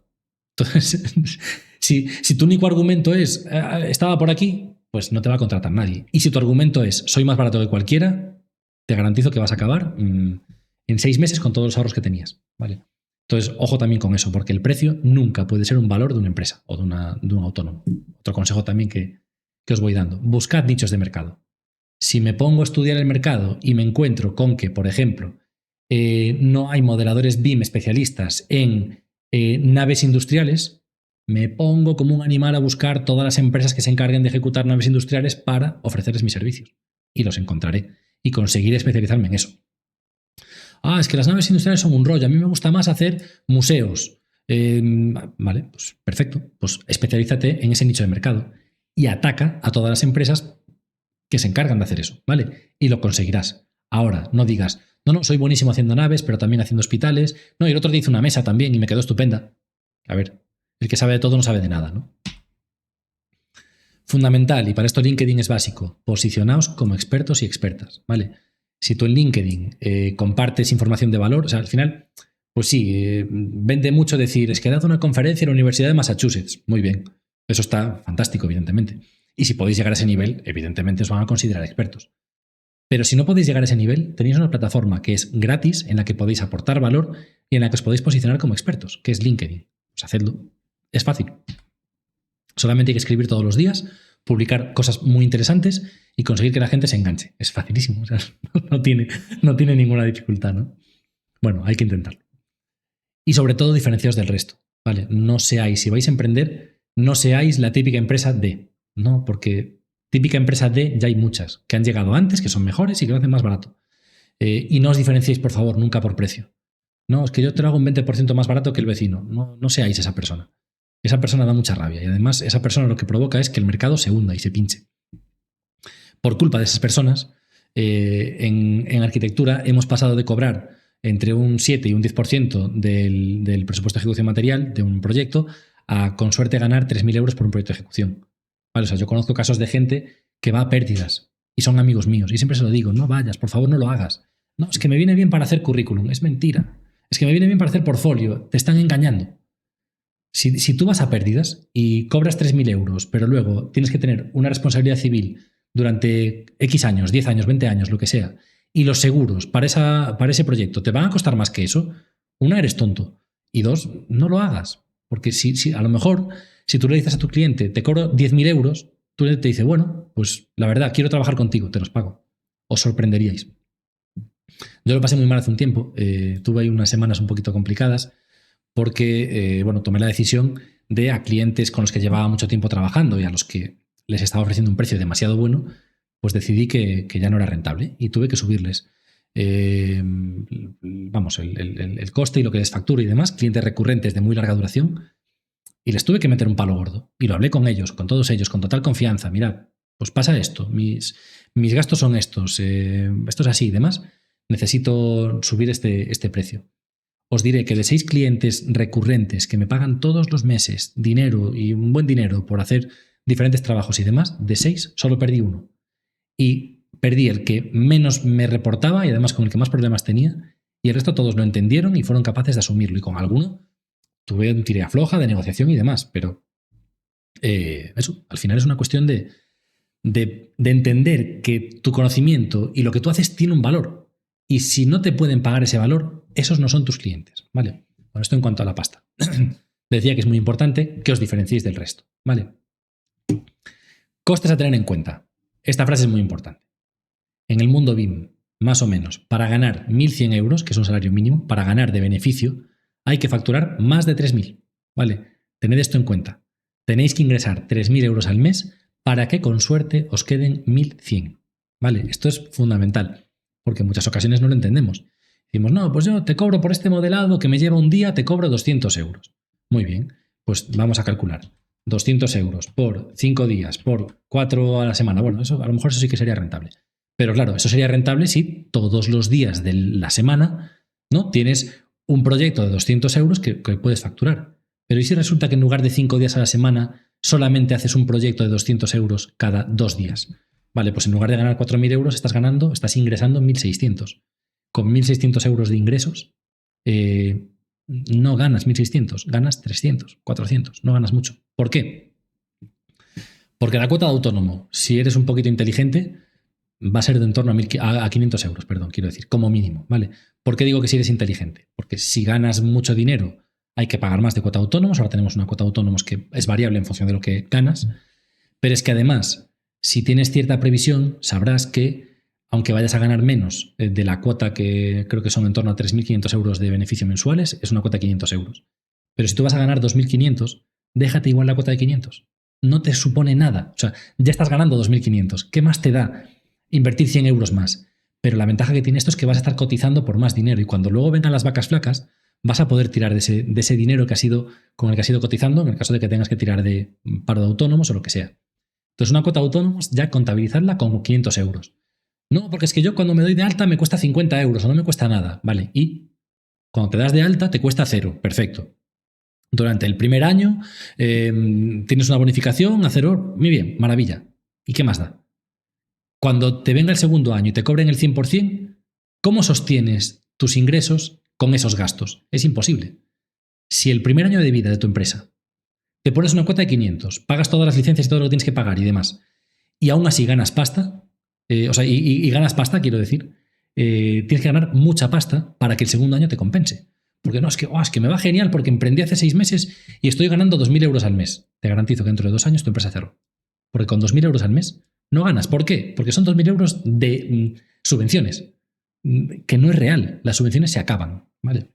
Entonces, si tu único argumento es, estaba por aquí, pues no te va a contratar nadie. Y si tu argumento es, soy más barato que cualquiera, te garantizo que vas a acabar en 6 meses con todos los ahorros que tenías, ¿vale? Entonces, ojo también con eso, porque el precio nunca puede ser un valor de una empresa o de un autónomo. Otro consejo también que os voy dando. Buscad nichos de mercado. Si me pongo a estudiar el mercado y me encuentro con que, por ejemplo, no hay modeladores BIM especialistas en naves industriales, me pongo como un animal a buscar todas las empresas que se encarguen de ejecutar naves industriales para ofrecerles mis servicios. Y los encontraré. Y conseguiré especializarme en eso. Es que las naves industriales son un rollo. A mí me gusta más hacer museos. Vale, pues perfecto. Pues especialízate en ese nicho de mercado y ataca a todas las empresas que se encargan de hacer eso, ¿vale? Y lo conseguirás. Ahora, no digas, no, soy buenísimo haciendo naves, pero también haciendo hospitales. No, y el otro día hice una mesa también y me quedó estupenda. A ver, el que sabe de todo no sabe de nada, ¿no? Fundamental, y para esto LinkedIn es básico, posicionaos como expertos y expertas, ¿vale? Si tú en LinkedIn compartes información de valor, o sea, al final, pues sí, vende mucho decir, es que he dado una conferencia en la Universidad de Massachusetts. Muy bien, eso está fantástico, evidentemente. Y si podéis llegar a ese nivel, evidentemente os van a considerar expertos. Pero si no podéis llegar a ese nivel, tenéis una plataforma que es gratis, en la que podéis aportar valor y en la que os podéis posicionar como expertos, que es LinkedIn. Pues hacedlo. Es fácil. Solamente hay que escribir todos los días, publicar cosas muy interesantes y conseguir que la gente se enganche. Es facilísimo. O sea, no tiene ninguna dificultad, ¿no? Bueno, hay que intentarlo. Y sobre todo, diferenciaos del resto. ¿Vale? No seáis, si vais a emprender, no seáis la típica empresa D. No, porque típica empresa D ya hay muchas que han llegado antes, que son mejores y que lo hacen más barato. Y no os diferenciéis, por favor, nunca por precio. No, es que yo te lo hago un 20% más barato que el vecino. No seáis esa persona. Esa persona da mucha rabia y además esa persona lo que provoca es que el mercado se hunda y se pinche. Por culpa de esas personas, en arquitectura hemos pasado de cobrar entre un 7 y un 10% del presupuesto de ejecución material de un proyecto a, con suerte, ganar 3.000 euros por un proyecto de ejecución. ¿Vale? O sea, yo conozco casos de gente que va a pérdidas y son amigos míos y siempre se lo digo, no vayas, por favor no lo hagas. No, es que me viene bien para hacer currículum, es mentira. Es que me viene bien para hacer portfolio, te están engañando. Si tú vas a pérdidas y cobras 3.000 euros, pero luego tienes que tener una responsabilidad civil durante X años, 10 años, 20 años, lo que sea, y los seguros para ese proyecto te van a costar más que eso, una, eres tonto, y dos, no lo hagas. Porque si a lo mejor, si tú le dices a tu cliente, te cobro 10.000 euros, tú te dices, bueno, pues la verdad, quiero trabajar contigo, te los pago. Os sorprenderíais. Yo lo pasé muy mal hace un tiempo, tuve ahí unas semanas un poquito complicadas, porque tomé la decisión de a clientes con los que llevaba mucho tiempo trabajando y a los que les estaba ofreciendo un precio demasiado bueno, pues decidí que ya no era rentable y tuve que subirles. vamos, el coste y lo que les facturo y demás, clientes recurrentes de muy larga duración, y les tuve que meter un palo gordo. Y lo hablé con ellos, con todos ellos, con total confianza. Mirad, pues pasa esto, mis gastos son estos, esto es así y demás, necesito subir este precio. Os diré que de 6 clientes recurrentes que me pagan todos los meses dinero y un buen dinero por hacer diferentes trabajos y demás, de 6 solo perdí uno. Y perdí el que menos me reportaba y además con el que más problemas tenía, y el resto todos lo entendieron y fueron capaces de asumirlo. Y con alguno tuve un tire afloja de negociación y demás, pero eso, al final es una cuestión de entender que tu conocimiento y lo que tú haces tiene un valor. Y si no te pueden pagar ese valor, esos no son tus clientes, ¿vale? Bueno, esto en cuanto a la pasta. Decía que es muy importante que os diferenciéis del resto, ¿vale? Costes a tener en cuenta. Esta frase es muy importante. En el mundo BIM, más o menos, para ganar 1.100 euros, que es un salario mínimo, para ganar de beneficio, hay que facturar más de 3.000, ¿vale? Tened esto en cuenta. Tenéis que ingresar 3.000 euros al mes para que con suerte os queden 1.100, ¿vale? Esto es fundamental, porque en muchas ocasiones no lo entendemos. Decimos, no, pues yo te cobro por este modelado que me lleva un día, te cobro 200 euros. Muy bien, pues vamos a calcular. 200 euros por 5 días, por 4 a la semana. Bueno, eso, a lo mejor eso sí que sería rentable. Pero claro, eso sería rentable si todos los días de la semana, ¿no?, tienes un proyecto de 200 euros que puedes facturar. Pero ¿y si resulta que en lugar de 5 días a la semana solamente haces un proyecto de 200 euros cada 2 días? Vale, pues en lugar de ganar 4.000 euros estás ingresando 1.600. Con 1.600 euros de ingresos no ganas 1.600, ganas 300, 400, no ganas mucho. ¿Por qué? Porque la cuota de autónomo, si eres un poquito inteligente, va a ser de en torno a 500 euros, perdón, quiero decir, como mínimo, ¿vale? ¿Por qué digo que si eres inteligente? Porque si ganas mucho dinero hay que pagar más de cuota de autónomos. Ahora tenemos una cuota de autónomos que es variable en función de lo que ganas, pero es que además, si tienes cierta previsión, sabrás que aunque vayas a ganar menos de la cuota, que creo que son en torno a 3.500 euros de beneficio mensuales, es una cuota de 500 euros. Pero si tú vas a ganar 2.500, déjate igual la cuota de 500. No te supone nada. O sea, ya estás ganando 2.500. ¿Qué más te da invertir 100 euros más? Pero la ventaja que tiene esto es que vas a estar cotizando por más dinero y cuando luego vengan las vacas flacas, vas a poder tirar de ese dinero con el que has ido cotizando, en el caso de que tengas que tirar de paro de autónomos o lo que sea. Entonces, una cuota de autónomos, ya contabilizarla con 500 euros. No, porque es que yo cuando me doy de alta me cuesta 50 euros o no me cuesta nada. Vale, y cuando te das de alta te cuesta 0. Perfecto. Durante el primer año tienes una bonificación a 0. Muy bien, maravilla. ¿Y qué más da? Cuando te venga el segundo año y te cobren el 100%, ¿cómo sostienes tus ingresos con esos gastos? Es imposible. Si el primer año de vida de tu empresa te pones una cuota de 500, pagas todas las licencias y todo lo que tienes que pagar y demás, y aún así ganas pasta, y ganas pasta, quiero decir, tienes que ganar mucha pasta para que el segundo año te compense. Porque no, es que me va genial porque emprendí hace 6 meses y estoy ganando 2.000 euros al mes. Te garantizo que dentro de 2 años tu empresa cerró. Porque con 2.000 euros al mes no ganas. ¿Por qué? Porque son 2.000 euros de subvenciones, que no es real. Las subvenciones se acaban, ¿vale?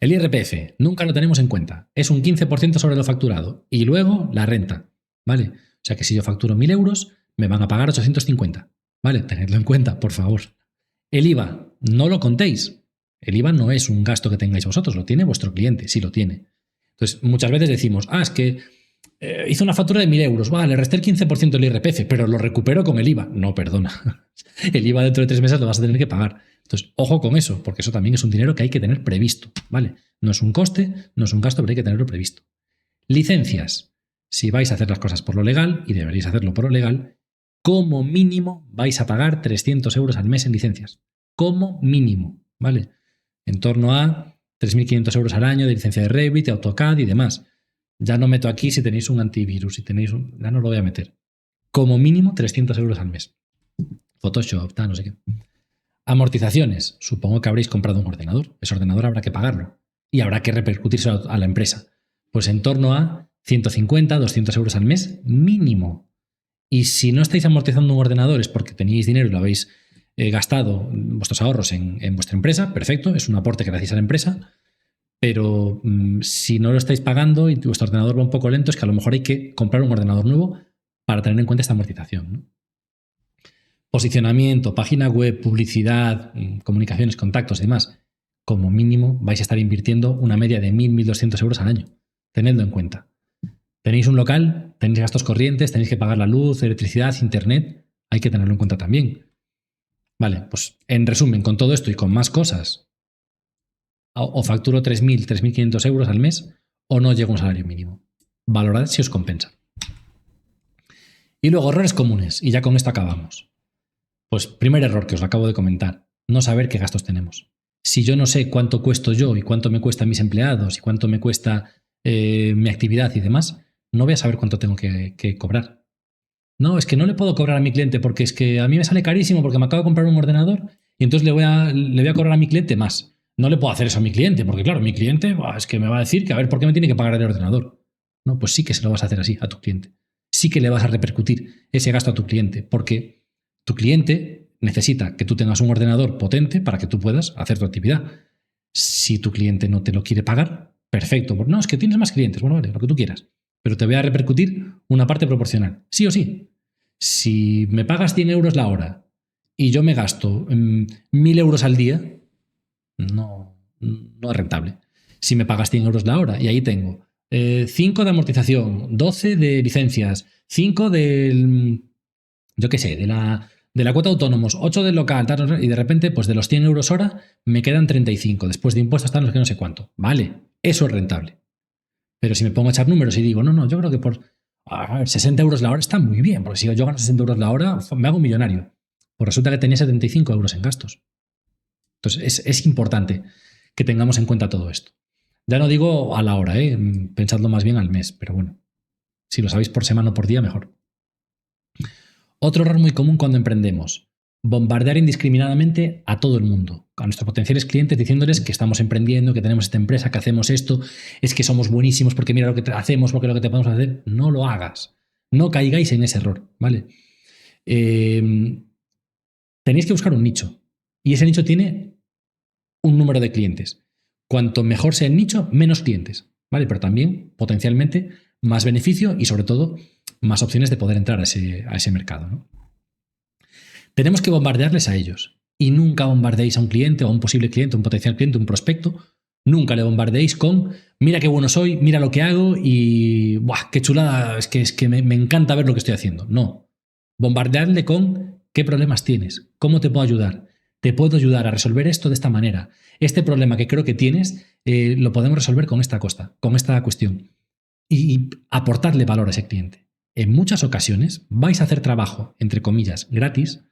El IRPF, nunca lo tenemos en cuenta. Es un 15% sobre lo facturado. Y luego la renta, ¿vale? O sea que si yo facturo 1.000 euros, me van a pagar 850. ¿Vale? Tenedlo en cuenta, por favor. El IVA, no lo contéis. El IVA no es un gasto que tengáis vosotros, lo tiene vuestro cliente, sí lo tiene. Entonces, muchas veces decimos, es que hice una factura de 1.000 euros, le resté el 15% del IRPF, pero lo recupero con el IVA. No, perdona. El IVA dentro de 3 meses lo vas a tener que pagar. Entonces, ojo con eso, porque eso también es un dinero que hay que tener previsto, ¿vale? No es un coste, no es un gasto, pero hay que tenerlo previsto. Licencias. Si vais a hacer las cosas por lo legal, y deberéis hacerlo por lo legal, como mínimo vais a pagar 300 euros al mes en licencias. Como mínimo, ¿vale? En torno a 3.500 euros al año de licencia de Revit, de AutoCAD y demás. Ya no meto aquí si tenéis un antivirus, ya no lo voy a meter. Como mínimo 300 euros al mes. Photoshop, no sé qué. Amortizaciones. Supongo que habréis comprado un ordenador. Ese ordenador habrá que pagarlo. Y habrá que repercutírselo a la empresa. Pues en torno a 150, 200 euros al mes mínimo. Y si no estáis amortizando un ordenador es porque teníais dinero y lo habéis gastado vuestros ahorros en vuestra empresa, perfecto, es un aporte que le hacéis a la empresa, pero si no lo estáis pagando y vuestro ordenador va un poco lento, es que a lo mejor hay que comprar un ordenador nuevo para tener en cuenta esta amortización, ¿no? posicionamiento, página web, publicidad, comunicaciones, contactos y demás, como mínimo vais a estar invirtiendo una media de 1.000, 1.200 euros al año. Tenedlo en cuenta. Tenéis un local, tenéis gastos corrientes, tenéis que pagar la luz, electricidad, internet, hay que tenerlo en cuenta también. Vale, pues en resumen, con todo esto y con más cosas, o facturo 3.000, 3.500 euros al mes o no llego a un salario mínimo. Valorad si os compensa. Y luego, errores comunes, y ya con esto acabamos. Pues primer error que os lo acabo de comentar, no saber qué gastos tenemos. Si yo no sé cuánto cuesto yo y cuánto me cuesta mis empleados y cuánto me cuesta mi actividad y demás, no voy a saber cuánto tengo que cobrar. No, es que no le puedo cobrar a mi cliente porque es que a mí me sale carísimo porque me acabo de comprar un ordenador y entonces le voy a cobrar a mi cliente más. No le puedo hacer eso a mi cliente porque, claro, mi cliente es que me va a decir que a ver por qué me tiene que pagar el ordenador. No, pues sí que se lo vas a hacer así a tu cliente. Sí que le vas a repercutir ese gasto a tu cliente porque tu cliente necesita que tú tengas un ordenador potente para que tú puedas hacer tu actividad. Si tu cliente no te lo quiere pagar, perfecto. No, es que tienes más clientes. Bueno, vale, lo que tú quieras. Pero te voy a repercutir una parte proporcional. Sí o sí. Si me pagas 100 euros la hora y yo me gasto 1.000 euros al día, no es rentable. Si me pagas 100 euros la hora y ahí tengo 5 de amortización, 12 de licencias, 5 del, yo qué sé, de la cuota de autónomos, 8 del local, tal, y de repente, pues de los 100 euros hora, me quedan 35. Después de impuestos están los que no sé cuánto. Vale, eso es rentable. Pero si me pongo a echar números y digo, no, yo creo que por 60 euros la hora está muy bien, porque si yo gano 60 euros la hora, me hago un millonario. Pues resulta que tenía 75 euros en gastos. Entonces es importante que tengamos en cuenta todo esto. Ya no digo a la hora, pensadlo más bien al mes, pero bueno, si lo sabéis por semana o por día, mejor. Otro error muy común cuando emprendemos: bombardear indiscriminadamente a todo el mundo, a nuestros potenciales clientes, diciéndoles que estamos emprendiendo, que tenemos esta empresa, que hacemos esto, es que somos buenísimos porque mira lo que hacemos, porque lo que te podemos hacer. No lo hagas. No caigáis en ese error, ¿vale? Tenéis que buscar un nicho. Y ese nicho tiene un número de clientes. Cuanto mejor sea el nicho, menos clientes, ¿vale? Pero también, potencialmente, más beneficio y, sobre todo, más opciones de poder entrar a ese mercado, ¿no? Tenemos que bombardearles a ellos. Y nunca bombardeéis a un cliente o a un posible cliente, un potencial cliente, un prospecto. Nunca le bombardeéis con mira qué bueno soy, mira lo que hago y ¡buah, qué chulada! Es que me encanta ver lo que estoy haciendo. No. Bombardearle con qué problemas tienes, cómo te puedo ayudar. Te puedo ayudar a resolver esto de esta manera. Este problema que creo que tienes lo podemos resolver con esta cuestión. Y aportarle valor a ese cliente. En muchas ocasiones vais a hacer trabajo, entre comillas, gratis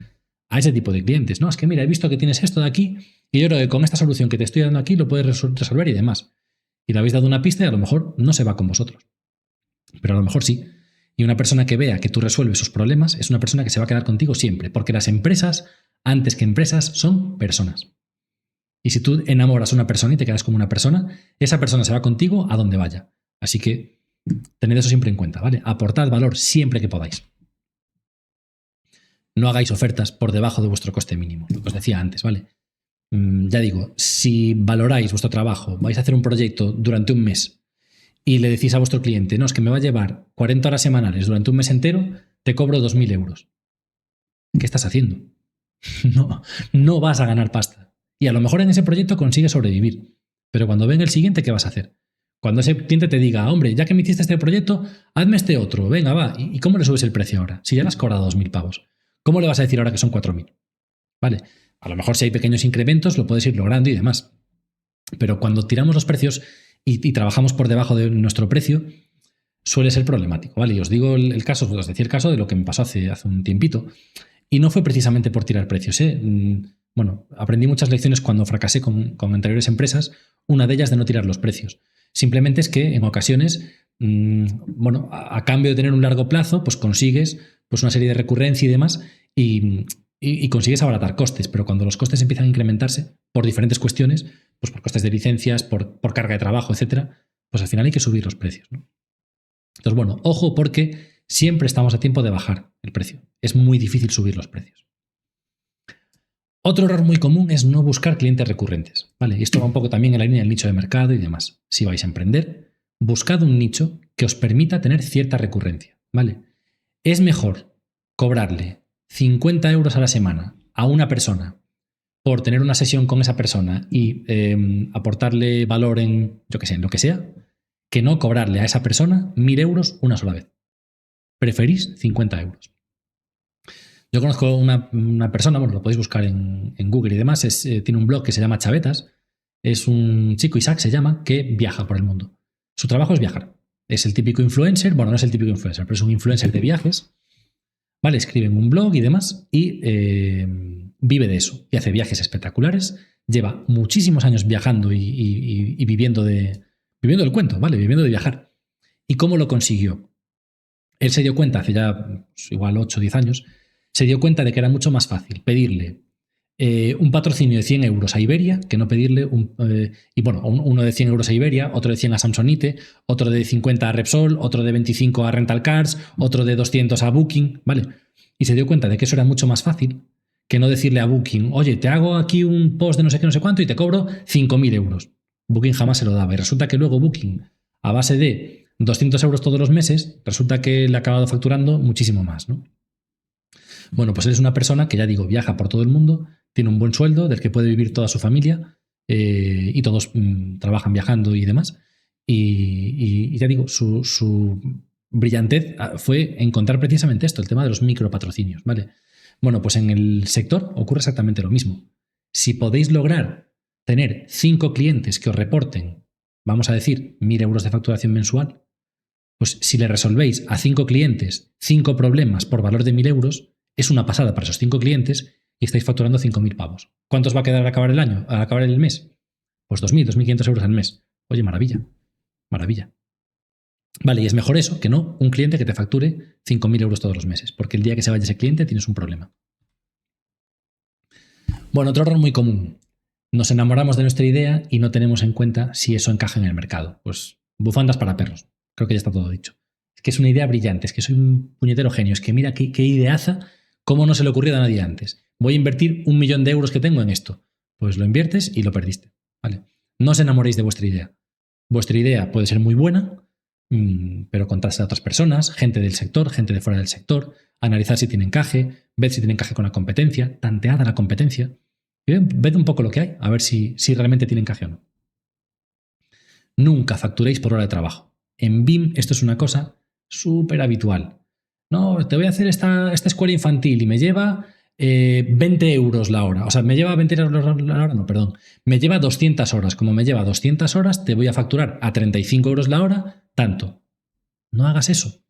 a ese tipo de clientes. No, es que mira, he visto que tienes esto de aquí y yo creo que con esta solución que te estoy dando aquí lo puedes resolver y demás. Y le habéis dado una pista y a lo mejor no se va con vosotros. Pero a lo mejor sí. Y una persona que vea que tú resuelves sus problemas es una persona que se va a quedar contigo siempre. Porque las empresas, antes que empresas, son personas. Y si tú enamoras a una persona y te quedas como una persona, esa persona se va contigo a donde vaya. Así que tened eso siempre en cuenta, ¿vale? Aportad valor siempre que podáis. No hagáis ofertas por debajo de vuestro coste mínimo, lo que os decía antes, ¿vale? Ya digo, si valoráis vuestro trabajo, vais a hacer un proyecto durante un mes y le decís a vuestro cliente, no, es que me va a llevar 40 horas semanales durante un mes entero, te cobro 2.000 euros. ¿Qué estás haciendo? No vas a ganar pasta. Y a lo mejor en ese proyecto consigues sobrevivir. Pero cuando venga el siguiente, ¿qué vas a hacer? Cuando ese cliente te diga, hombre, ya que me hiciste este proyecto, hazme este otro, venga, va. ¿Y cómo le subes el precio ahora? Si ya le has cobrado 2.000 pavos. ¿Cómo le vas a decir ahora que son 4.000? Vale. A lo mejor si hay pequeños incrementos lo puedes ir logrando y demás. Pero cuando tiramos los precios y trabajamos por debajo de nuestro precio, suele ser problemático, ¿vale? Y os digo el caso, os decía el caso de lo que me pasó hace un tiempito. Y no fue precisamente por tirar precios, ¿eh? Bueno, aprendí muchas lecciones cuando fracasé con anteriores empresas, una de ellas de no tirar los precios. Simplemente es que en ocasiones, bueno, a cambio de tener un largo plazo, pues consigues pues una serie de recurrencia y demás y consigues abaratar costes, pero cuando los costes empiezan a incrementarse por diferentes cuestiones, pues por costes de licencias, por carga de trabajo, etcétera, pues al final hay que subir los precios, ¿no? Entonces, bueno, ojo porque siempre estamos a tiempo de bajar el precio. Es muy difícil subir los precios. Otro error muy común es no buscar clientes recurrentes, ¿vale? Y esto va un poco también en la línea del nicho de mercado y demás. Si vais a emprender, buscad un nicho que os permita tener cierta recurrencia, ¿vale? Es mejor cobrarle 50 euros a la semana a una persona por tener una sesión con esa persona y aportarle valor en, yo qué sé, en lo que sea, que no cobrarle a esa persona 1.000 euros una sola vez. Preferís 50 euros. Yo conozco una persona, bueno, lo podéis buscar en Google y demás, tiene un blog que se llama Chavetas, es un chico, Isaac se llama, que viaja por el mundo. Su trabajo es viajar. Es el típico influencer, bueno, no es el típico influencer, pero es un influencer de viajes, ¿vale? Escribe en un blog y demás y vive de eso y hace viajes espectaculares, lleva muchísimos años viajando y viviendo del cuento, ¿vale? Viviendo de viajar. ¿Y cómo lo consiguió? Él se dio cuenta, hace ya pues, igual 8 o 10 años, se dio cuenta de que era mucho más fácil pedirle un patrocinio de 100 euros a Iberia que no pedirle uno de 100 euros a Iberia, otro de 100 a Samsonite, otro de 50 a Repsol, otro de 25 a Rental Cars, otro de 200 a Booking, ¿vale? Y se dio cuenta de que eso era mucho más fácil que no decirle a Booking, oye, te hago aquí un post de no sé qué, no sé cuánto y te cobro 5.000 euros. Booking jamás se lo daba. Y resulta que luego Booking, a base de 200 euros todos los meses, resulta que le ha acabado facturando muchísimo más, ¿no? Bueno, pues él es una persona que, ya digo, viaja por todo el mundo, tiene un buen sueldo del que puede vivir toda su familia y todos trabajan viajando y demás. Y ya digo, su brillantez fue encontrar precisamente esto, el tema de los micropatrocinios, ¿vale? Bueno, pues en el sector ocurre exactamente lo mismo. Si podéis lograr tener 5 clientes que os reporten, vamos a decir, 1.000 euros de facturación mensual, pues si le resolvéis a 5 clientes 5 problemas por valor de 1.000 euros, es una pasada para esos 5 clientes y estáis facturando 5.000 pavos. ¿Cuántos va a quedar al acabar el año, al acabar el mes? Pues 2.000, 2.500 euros al mes. Oye, maravilla, maravilla. Vale, y es mejor eso que no un cliente que te facture 5.000 euros todos los meses, porque el día que se vaya ese cliente tienes un problema. Bueno, otro error muy común. Nos enamoramos de nuestra idea y no tenemos en cuenta si eso encaja en el mercado. Pues bufandas para perros. Creo que ya está todo dicho. Es que es una idea brillante, es que soy un puñetero genio, es que mira qué ideaza, cómo no se le ocurrió a nadie antes. Voy a invertir 1.000.000 de euros que tengo en esto. Pues lo inviertes y lo perdiste. ¿Vale? No os enamoréis de vuestra idea. Vuestra idea puede ser muy buena, pero contadse a otras personas, gente del sector, gente de fuera del sector, analizar si tiene encaje, ver si tiene encaje con la competencia, tantead a la competencia. Y ved un poco lo que hay, a ver si realmente tiene encaje o no. Nunca facturéis por hora de trabajo. En BIM esto es una cosa súper habitual. No, te voy a hacer esta escuela infantil y me lleva 20 euros la hora. O sea, me lleva 20 euros la hora, no, perdón. Me lleva 200 horas. Como me lleva 200 horas, te voy a facturar a 35 euros la hora, tanto. No hagas eso.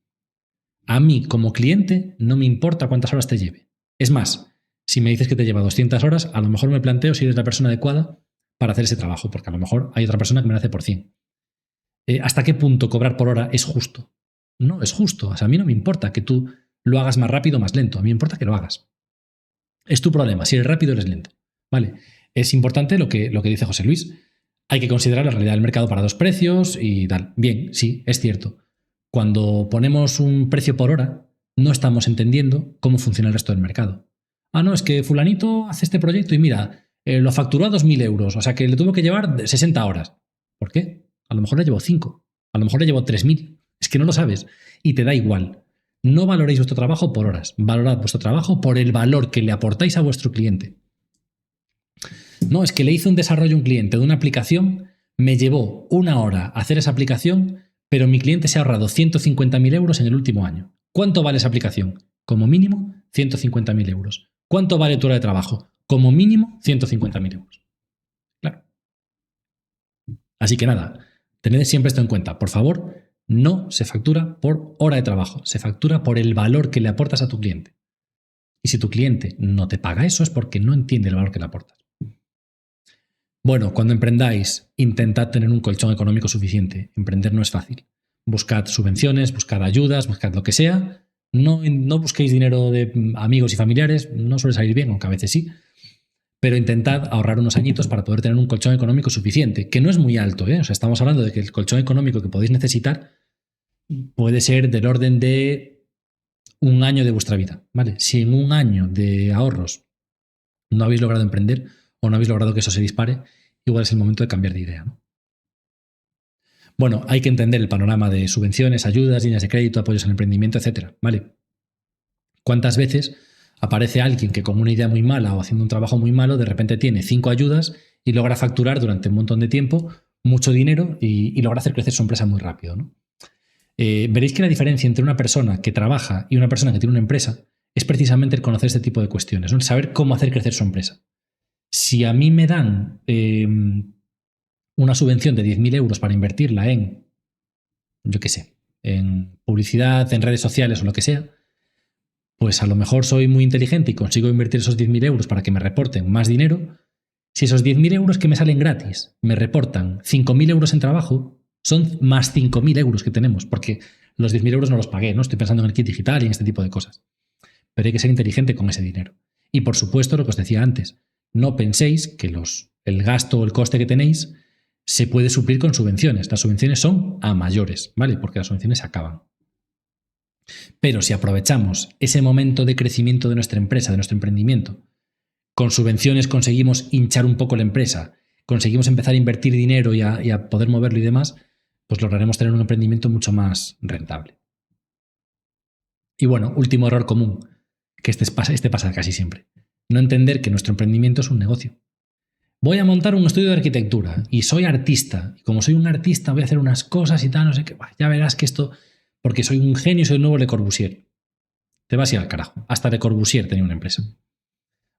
A mí, como cliente, no me importa cuántas horas te lleve. Es más, si me dices que te lleva 200 horas, a lo mejor me planteo si eres la persona adecuada para hacer ese trabajo, porque a lo mejor hay otra persona que me lo hace por 100. ¿Hasta qué punto cobrar por hora es justo? No es justo. O sea, a mí no me importa que tú lo hagas más rápido o más lento. A mí me importa que lo hagas. Es tu problema. Si eres rápido, eres lento. ¿Vale? Es importante lo que dice José Luis. Hay que considerar la realidad del mercado para dos precios y tal. Bien, sí, es cierto. Cuando ponemos un precio por hora, no estamos entendiendo cómo funciona el resto del mercado. Ah, no, es que fulanito hace este proyecto y mira, lo facturó a 2.000 euros, o sea que le tuvo que llevar 60 horas. ¿Por qué? A lo mejor le llevó 5, a lo mejor le llevó 3.000. Es que no lo sabes y te da igual. No valoréis vuestro trabajo por horas, valorad vuestro trabajo por el valor que le aportáis a vuestro cliente. No, es que le hice un desarrollo a un cliente de una aplicación, me llevó 1 hora hacer esa aplicación, pero mi cliente se ha ahorrado 150.000 euros en el último año. ¿Cuánto vale esa aplicación? Como mínimo, 150.000 euros. ¿Cuánto vale tu hora de trabajo? Como mínimo, 150.000 euros. Claro. Así que nada, tened siempre esto en cuenta. Por favor, no se factura por hora de trabajo, se factura por el valor que le aportas a tu cliente. Y si tu cliente no te paga eso es porque no entiende el valor que le aportas. Bueno, cuando emprendáis, intentad tener un colchón económico suficiente. Emprender no es fácil. Buscad subvenciones, buscad ayudas, buscad lo que sea. No busquéis dinero de amigos y familiares, no suele salir bien, aunque a veces sí. Pero intentad ahorrar unos añitos para poder tener un colchón económico suficiente, que no es muy alto, ¿eh? O sea, estamos hablando de que el colchón económico que podéis necesitar puede ser del orden de 1 año de vuestra vida, ¿vale? Si en 1 año de ahorros no habéis logrado emprender o no habéis logrado que eso se dispare, igual es el momento de cambiar de idea, ¿no? Bueno, hay que entender el panorama de subvenciones, ayudas, líneas de crédito, apoyos al emprendimiento, etcétera, ¿vale? ¿Cuántas veces Aparece alguien que con una idea muy mala o haciendo un trabajo muy malo, de repente tiene 5 ayudas y logra facturar durante un montón de tiempo mucho dinero y logra hacer crecer su empresa muy rápido, ¿no? Veréis que la diferencia entre una persona que trabaja y una persona que tiene una empresa es precisamente el conocer este tipo de cuestiones, ¿no? El saber cómo hacer crecer su empresa. Si a mí me dan una subvención de 10.000 euros para invertirla en, yo qué sé, en publicidad, en redes sociales o lo que sea, pues a lo mejor soy muy inteligente y consigo invertir esos 10.000 euros para que me reporten más dinero. Si esos 10.000 euros que me salen gratis me reportan 5.000 euros en trabajo, son más 5.000 euros que tenemos, porque los 10.000 euros no los pagué, ¿no? Estoy pensando en el kit digital y en este tipo de cosas. Pero hay que ser inteligente con ese dinero. Y por supuesto, lo que os decía antes, no penséis que el gasto o el coste que tenéis se puede suplir con subvenciones. Las subvenciones son a mayores, ¿vale? Porque las subvenciones se acaban. Pero si aprovechamos ese momento de crecimiento de nuestra empresa, de nuestro emprendimiento, con subvenciones conseguimos hinchar un poco la empresa, conseguimos empezar a invertir dinero y a poder moverlo y demás, pues lograremos tener un emprendimiento mucho más rentable. Y bueno, último error común, que este pasa casi siempre. No entender que nuestro emprendimiento es un negocio. Voy a montar un estudio de arquitectura y soy artista. Y como soy un artista voy a hacer unas cosas y tal, no sé qué. Ya verás que esto, porque soy un genio, soy el nuevo Le Corbusier. Te vas a ir al carajo. Hasta Le Corbusier tenía una empresa.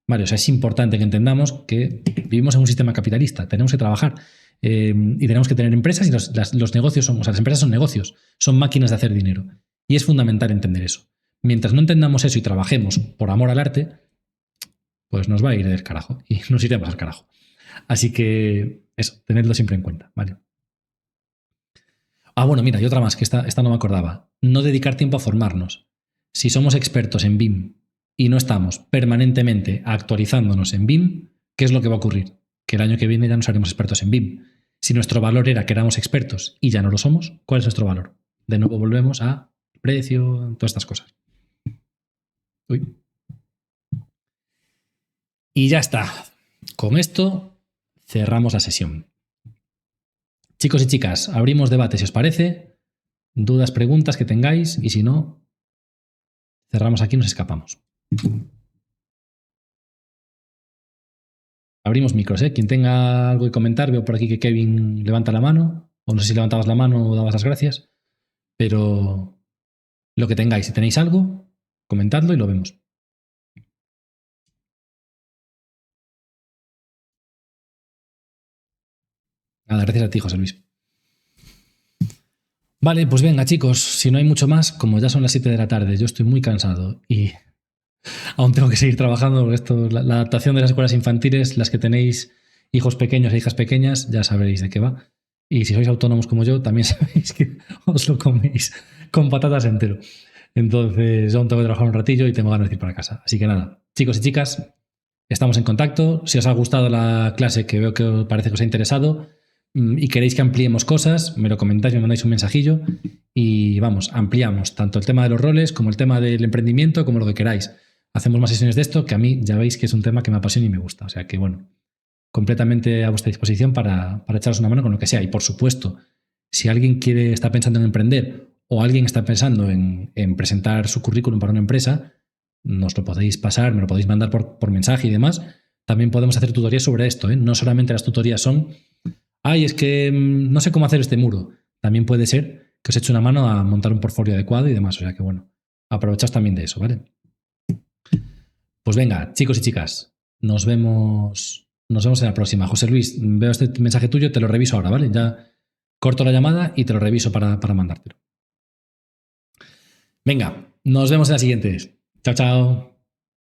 Vale, o sea, es importante que entendamos que vivimos en un sistema capitalista, tenemos que trabajar y tenemos que tener empresas y los negocios son, o sea, las empresas son negocios, son máquinas de hacer dinero. Y es fundamental entender eso. Mientras no entendamos eso y trabajemos por amor al arte, pues nos va a ir del carajo y nos iremos al carajo. Así que eso, tenedlo siempre en cuenta, ¿vale? Ah, bueno, mira, y otra más, que esta no me acordaba. No dedicar tiempo a formarnos. Si somos expertos en BIM y no estamos permanentemente actualizándonos en BIM, ¿qué es lo que va a ocurrir? Que el año que viene ya no seremos expertos en BIM. Si nuestro valor era que éramos expertos y ya no lo somos, ¿cuál es nuestro valor? De nuevo volvemos a precio, todas estas cosas. Uy. Y ya está. Con esto cerramos la sesión. Chicos y chicas, abrimos debate si os parece, dudas, preguntas que tengáis y si no, cerramos aquí y nos escapamos. Abrimos micros, ¿eh? Quien tenga algo que comentar, veo por aquí que Kevin levanta la mano, o no sé si levantabas la mano o dabas las gracias, pero lo que tengáis, si tenéis algo, comentadlo y lo vemos. Nada, gracias a ti, José Luis. Vale, pues venga, chicos, si no hay mucho más, como ya son las 7 de la tarde, yo estoy muy cansado y aún tengo que seguir trabajando. La adaptación de las escuelas infantiles, las que tenéis hijos pequeños e hijas pequeñas, ya sabréis de qué va. Y si sois autónomos como yo, también sabéis que os lo coméis con patatas entero. Entonces, yo aún tengo que trabajar un ratillo y tengo ganas de ir para casa. Así que nada, chicos y chicas, estamos en contacto. Si os ha gustado la clase, que veo que parece que os ha interesado, y queréis que ampliemos cosas, me lo comentáis, me mandáis un mensajillo y vamos, ampliamos tanto el tema de los roles como el tema del emprendimiento, como lo que queráis. Hacemos más sesiones de esto, que a mí ya veis que es un tema que me apasiona y me gusta. O sea que, bueno, completamente a vuestra disposición para echaros una mano con lo que sea. Y por supuesto, si alguien está pensando en emprender o alguien está pensando en presentar su currículum para una empresa, nos lo podéis pasar, me lo podéis mandar por mensaje y demás. También podemos hacer tutorías sobre esto, ¿eh? No solamente las tutorías son, es que no sé cómo hacer este muro. También puede ser que os eche una mano a montar un portfolio adecuado y demás. O sea que, bueno, aprovechaos también de eso, ¿vale? Pues venga, chicos y chicas, nos vemos en la próxima. José Luis, veo este mensaje tuyo, te lo reviso ahora, ¿vale? Ya corto la llamada y te lo reviso para mandártelo. Venga, nos vemos en la siguiente. Chao, chao.